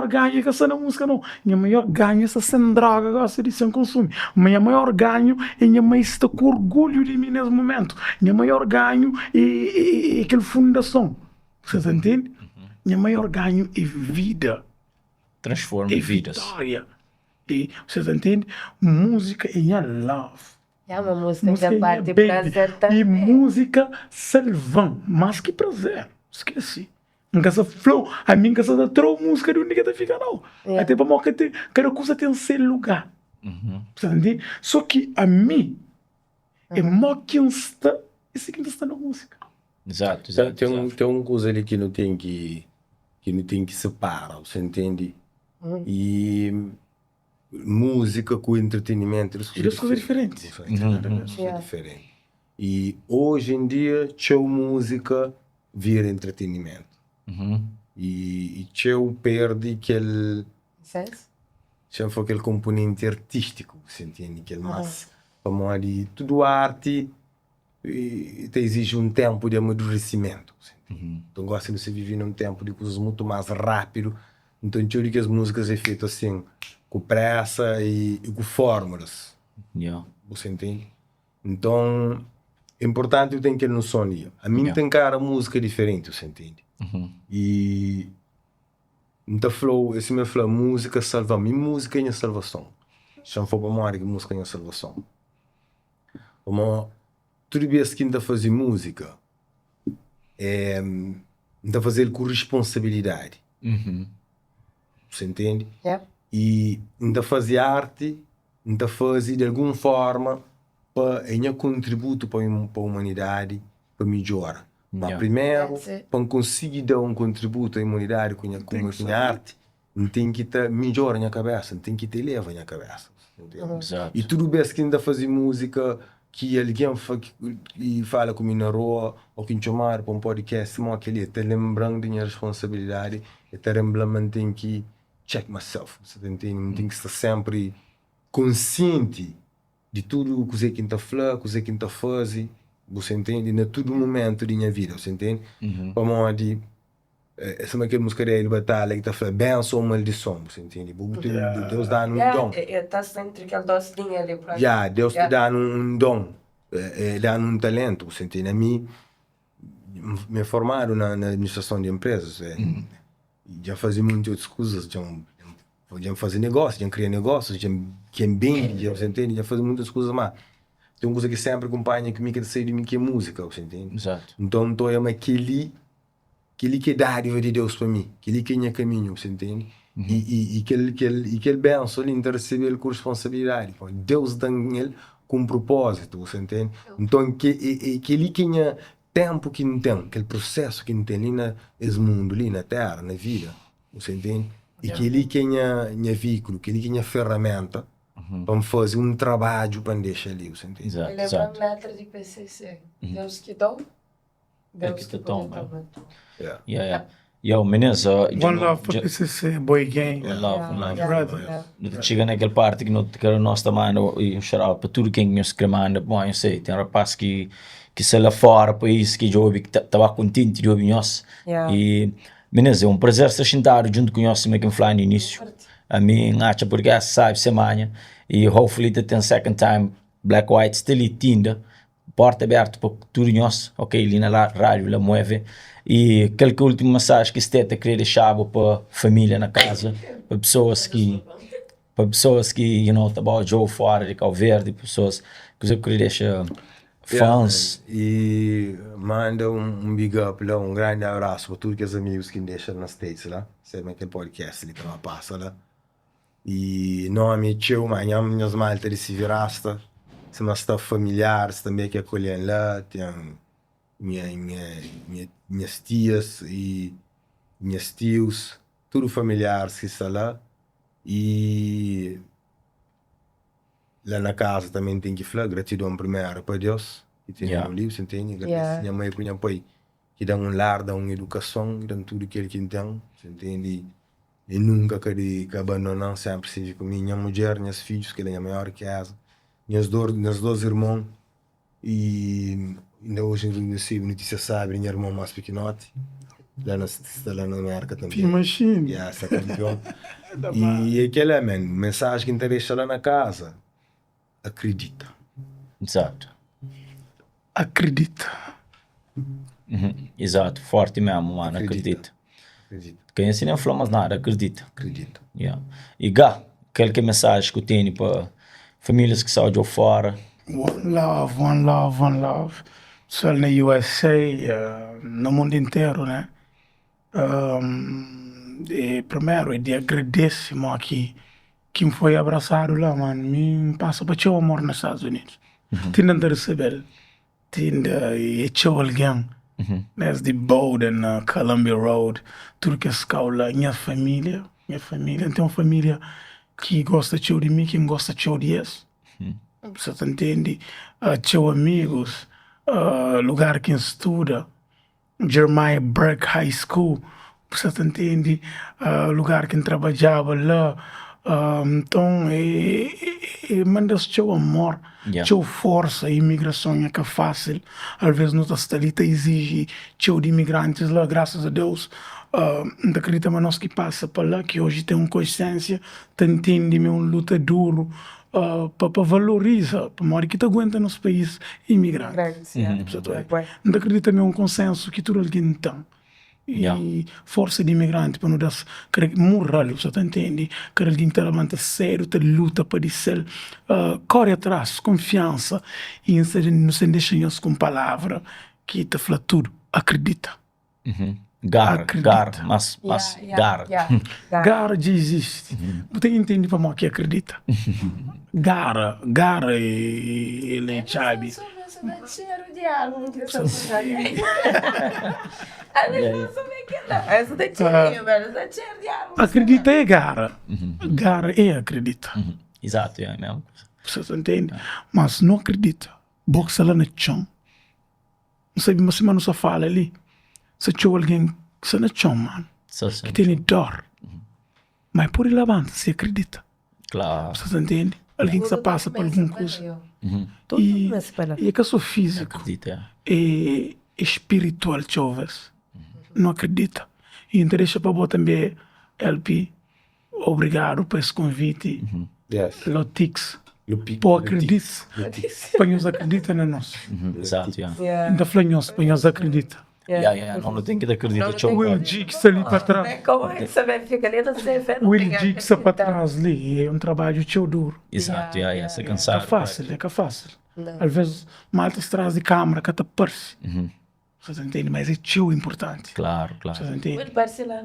ganho é que essa não música não. Minha maior ganho é essa sem droga, gosta de sem consumo. Minha maior ganho é minha mãe está com orgulho de mim nesse momento. Minha maior ganho é aquela fundação. Você entende? Minha maior ganho é vida. Transforma vidas. Vitória. E você entende? Música é minha love. É uma música que parte de prazer também. E música salvam, mais que prazer. Esqueci. Em casa flow, a minha casa da trou música de onde que fica não. Até para mim que cada coisa tem seu lugar. Você entende? Só que a mim é mó que está, esse que está na música. Exato. Tem uma coisa ali que não tem que separar, você entende? E música com entretenimento, Duas coisas diferentes. Diferente. E hoje em dia, show música vira entretenimento. E show perde aquele componente artístico, você entende? Aquele mais, vamos de tudo arte te exige um tempo de amadurecimento. Então gosta de você viver num tempo de coisas muito mais rápido. Então eu digo que as músicas é feito assim, com pressa e com fórmulas. Você entende? Então é importante eu tenho que noção ali. A mim tem cara música diferente, você entende? E então flow, esse meu flow, música salva mim, música é minha salvação. Se não for para morrer, música é minha salvação. Mas tudo vez que ainda fazer música, ainda fazer com responsabilidade. Você entende? E ainda fazer arte, ainda fazer de alguma forma para em contributo para a humanidade, para melhorar. Mas primeiro, para conseguir dar um contributo à humanidade com a arte, não tem que ter melhor na minha cabeça, não tem que ter leva na minha cabeça. E tudo bem que ainda fazer música que alguém fala comigo na rua ou que me chamar para um podcast, mas aquele está lembrando da minha responsabilidade, está lembrando tem que check myself, você entende? Tem que estar sempre consciente de tudo o que você está falando, o que você está fazendo, você entende? Em todo momento da minha vida, você entende? Como de essa aquela música de batalha que está falando benção ou maldição, você entende? Deus dá um dom. Está sempre aquele docinho ali para Deus te dá um dom, dá um talento, você entende? A mim me formaram na administração de empresas, já fazia muitas coisas, já fazer negócio, já criar negócios, já bem, já você entende? Já fazer muitas coisas, mas tem uma coisa que sempre acompanha comigo que sai de mim que é música, você entende? Exato. Então estou aquele que é dádiva de Deus para mim, aquele que é meu caminho, você entende? E aquele benção ele receber com responsabilidade. Deus dá ele com um propósito, você entende? Então, que ali que tinha tempo que não tem, aquele processo que não tem ali nesse mundo, ali na terra, na vida, você entende? E que ali que tinha veículo, que ali que tinha ferramenta para fazer um trabalho para deixar ali, você entende? Exato, Ele é exato. uma letra de PCC. Deus que dão, Deus que toma. Yeah. Yo, meninas, One love for PCC, boy gang. One love. Brother. Chega naquela parte que nós também, e um shout para tudo quem nos cremando, bom, eu sei, tem rapaz que se lá fora, país que eu que estava contente de ouvir nós. E, meninas, é um prazer estar sentado junto com nós, como é que falar no início. A mim, acho porque sabe semana, e hopefully tem second time, Black White, still tinda, porta aberta para tudo nós, ok, ali na rádio, la mueve. E aquela última mensagem que você queria deixar para a família na casa, para pessoas que you know, estavam de fora de Cabo Verde, pessoas que você queria deixar fãs. E manda um big up lá, um grande abraço para todos os amigos que me deixam nas States lá, sempre aquele podcast ali que ela passa lá. E nome teu, manhã minhas malta de se virasta, se uma staff familiar também que acolhem lá, tem minhas tias e meus tios, tudo familiares que está lá. E lá na casa também tem que falar gratidão primeiro para Deus, que tem um livro, você entende? Minha mãe e minha pai que dão um lar, dão uma educação, dão tudo aquilo que tem, você entende? E nunca quero abandonar, sempre seja comigo, minha mulher, meus filhos, que é a maior casa, meus dois irmãos, e ainda hoje em notícia sabe, minha irmã mais pequenote, está lá na América também. Machine. Essa campeão. E aquela é a mensagem que interessa lá na casa. Acredita. Exato. Acredita. Exato, forte mesmo, mano, acredita. Quem assim não fala mais nada, acredita. Acredita. E aquela mensagem que eu tenho para famílias que saem de fora. One love. Só na USA, no mundo inteiro, né? Primeiro, é de agradecer aqui quem foi abraçado lá, mano. Me passa para teu amor nos Estados Unidos. Tinha de receber, tinha teu alguém. Desde Bowden, Columbia Road, tudo que é escola, minha família. Tem uma família que gosta de mim, que gosta de eles. Você entende? Teu amigos, lugar que estuda, Jeremiah Burke High School, você entende? Lugar que trabalhava lá. Então, manda-se teu amor, teu força. A imigração é que é fácil. Às vezes, nossa talita exige teu de imigrantes lá, graças a Deus. Não acredita, mas nós que passa para lá, que hoje tem uma consciência, entende, uma luta duro. Para valorizar, para morar que te aguenta nos países imigrantes. Não acredita também um consenso que tudo alguém tem. E força de imigrante para não dar moral, você entende? Que alguém te levanta sério, te luta para dizer, corre atrás, confiança, e não se deixa com palavra que te fala tudo, acredita. Gar. Gar já existe. Você entende para mim que acredita? Gar ele é chave. Cheiro de água, não queria saber. A gente não sabe que não. Essa da cheirinho, velho. Essa cheiro de água. Acredita é gar. Gar é acredita. Exato, é mesmo. Você entende? Mas não acredita. Boxa lá no chão. Não sabe, mas não só fala ali. Se tinha alguém que se no chão, mano. Que tem dor. Mas por ele levanta, se acredita. Claro. Você entende? Alguém que se passa por alguma coisa. E é que eu sou físico. É espiritual, talvez. Não acredita. E interessa para você também, LP. Obrigado por esse convite. Lotix. Pô, acredita. Espanhóis acreditam na nós. Exato, ainda flanhos, espanhóis acreditam. Não tem que acreditar. O Will Dix ali para trás. Como é que você vai ficar ali? O Will Dix para trás ali. É um trabalho teu duro. Exato, você cansado. É fácil. Às vezes, malta traz de câmera que te parece. Você entende? Mas é teu importante. Claro. Você entende? Ele parece lá.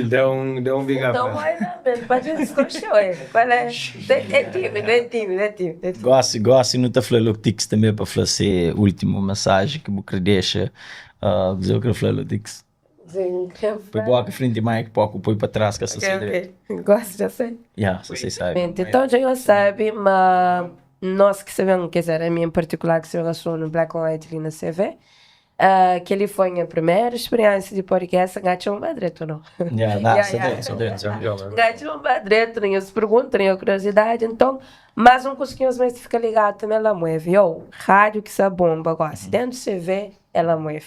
Deu um big up. Então, olha, pode escolher. Qual é? É tímido. Gosto não tá falando tics também para fazer última mensagem que você deixa. Eu quero falar tics. Sim, Põe boa frente de mic, pouco põe para trás que essa ok. Gosto, já sei. Vocês sabem. Então, já sabe, mas nós que sabemos, quer dizer, a mim em particular, que se relaciona no Black and White ali na CV, que ele foi a primeira experiência de podcast, gato um badreto, não? Só dentro. Gato um badreto, nem as perguntas, nem a curiosidade, então, mas não conseguimos mais ficar ligado também, ela mueve. Rádio que se bomba, gosta. Dentro do CV, ela mueve.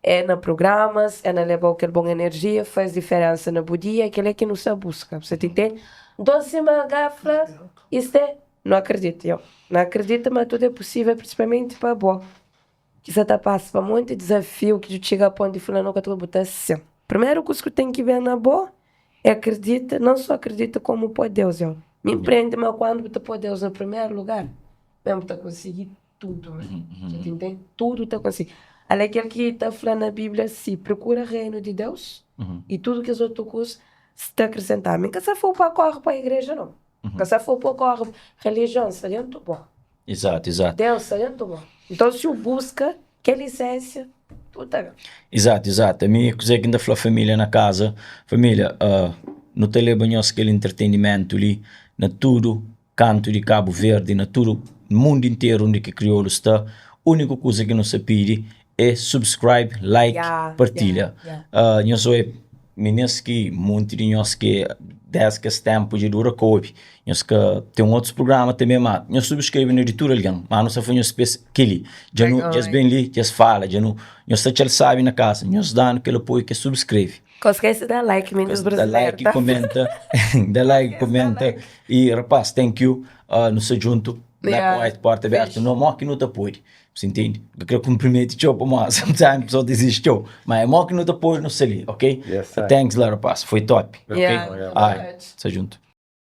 É na programas, é na levar aquela boa energia, faz diferença na dia, aquele é que não se busca. Você entende? Doce uma gafla, isto é, não acredito, não acredito, mas tudo é possível, principalmente para boa. Que você está passando por um monte de desafio que tu chega a ponto de falar, não, que tu botar assim. Primeiro coisa que tem que ver na boa é acredita, não só acredita como pode Deus, Me empreende, mas quando tu pode Deus no primeiro lugar, mesmo tu conseguir tudo, você entende? Tudo tu conseguir. Olha aquele que está falando na Bíblia assim, procura o reino de Deus e tudo que as outras coisas se acrescentar. Mas que se for para correr para a igreja, não. Que se for para correr religião, seria muito bom. Exato. Deus, seria muito bom. Então, se o busca, que licença, tudo tá bem. Exato. A minha coisa que ainda fala família na casa, família, não te leva aquele entretenimento ali, na tudo, canto de Cabo Verde, na tudo, mundo inteiro onde que crioulo está, a única coisa que não se pede é subscribe, like, partilha. Nós sou meninas que muito de nós que desde que esse tempo de dura coube. Nós que tem outros programas também, mas nós subscreve na editora ali, mas nós fazemos uma espécie que já não, já bem ali, já fala, já não, nós já sabe na casa, nós dando aquele apoio que subscreve. Esquece de dar like, meninos brasileiros. Dá like, comenta e rapaz, thank you, nós junto. Black White, porta aberta, não morre que não te apoie. Você entende? Eu quero cumprimento o para nós. Sometimes a pessoa desiste, mas é morre que não te apoie, não sei ali, ok? Yes, Thanks, lá, rapaz. Foi top. Ok? Tá Sai junto.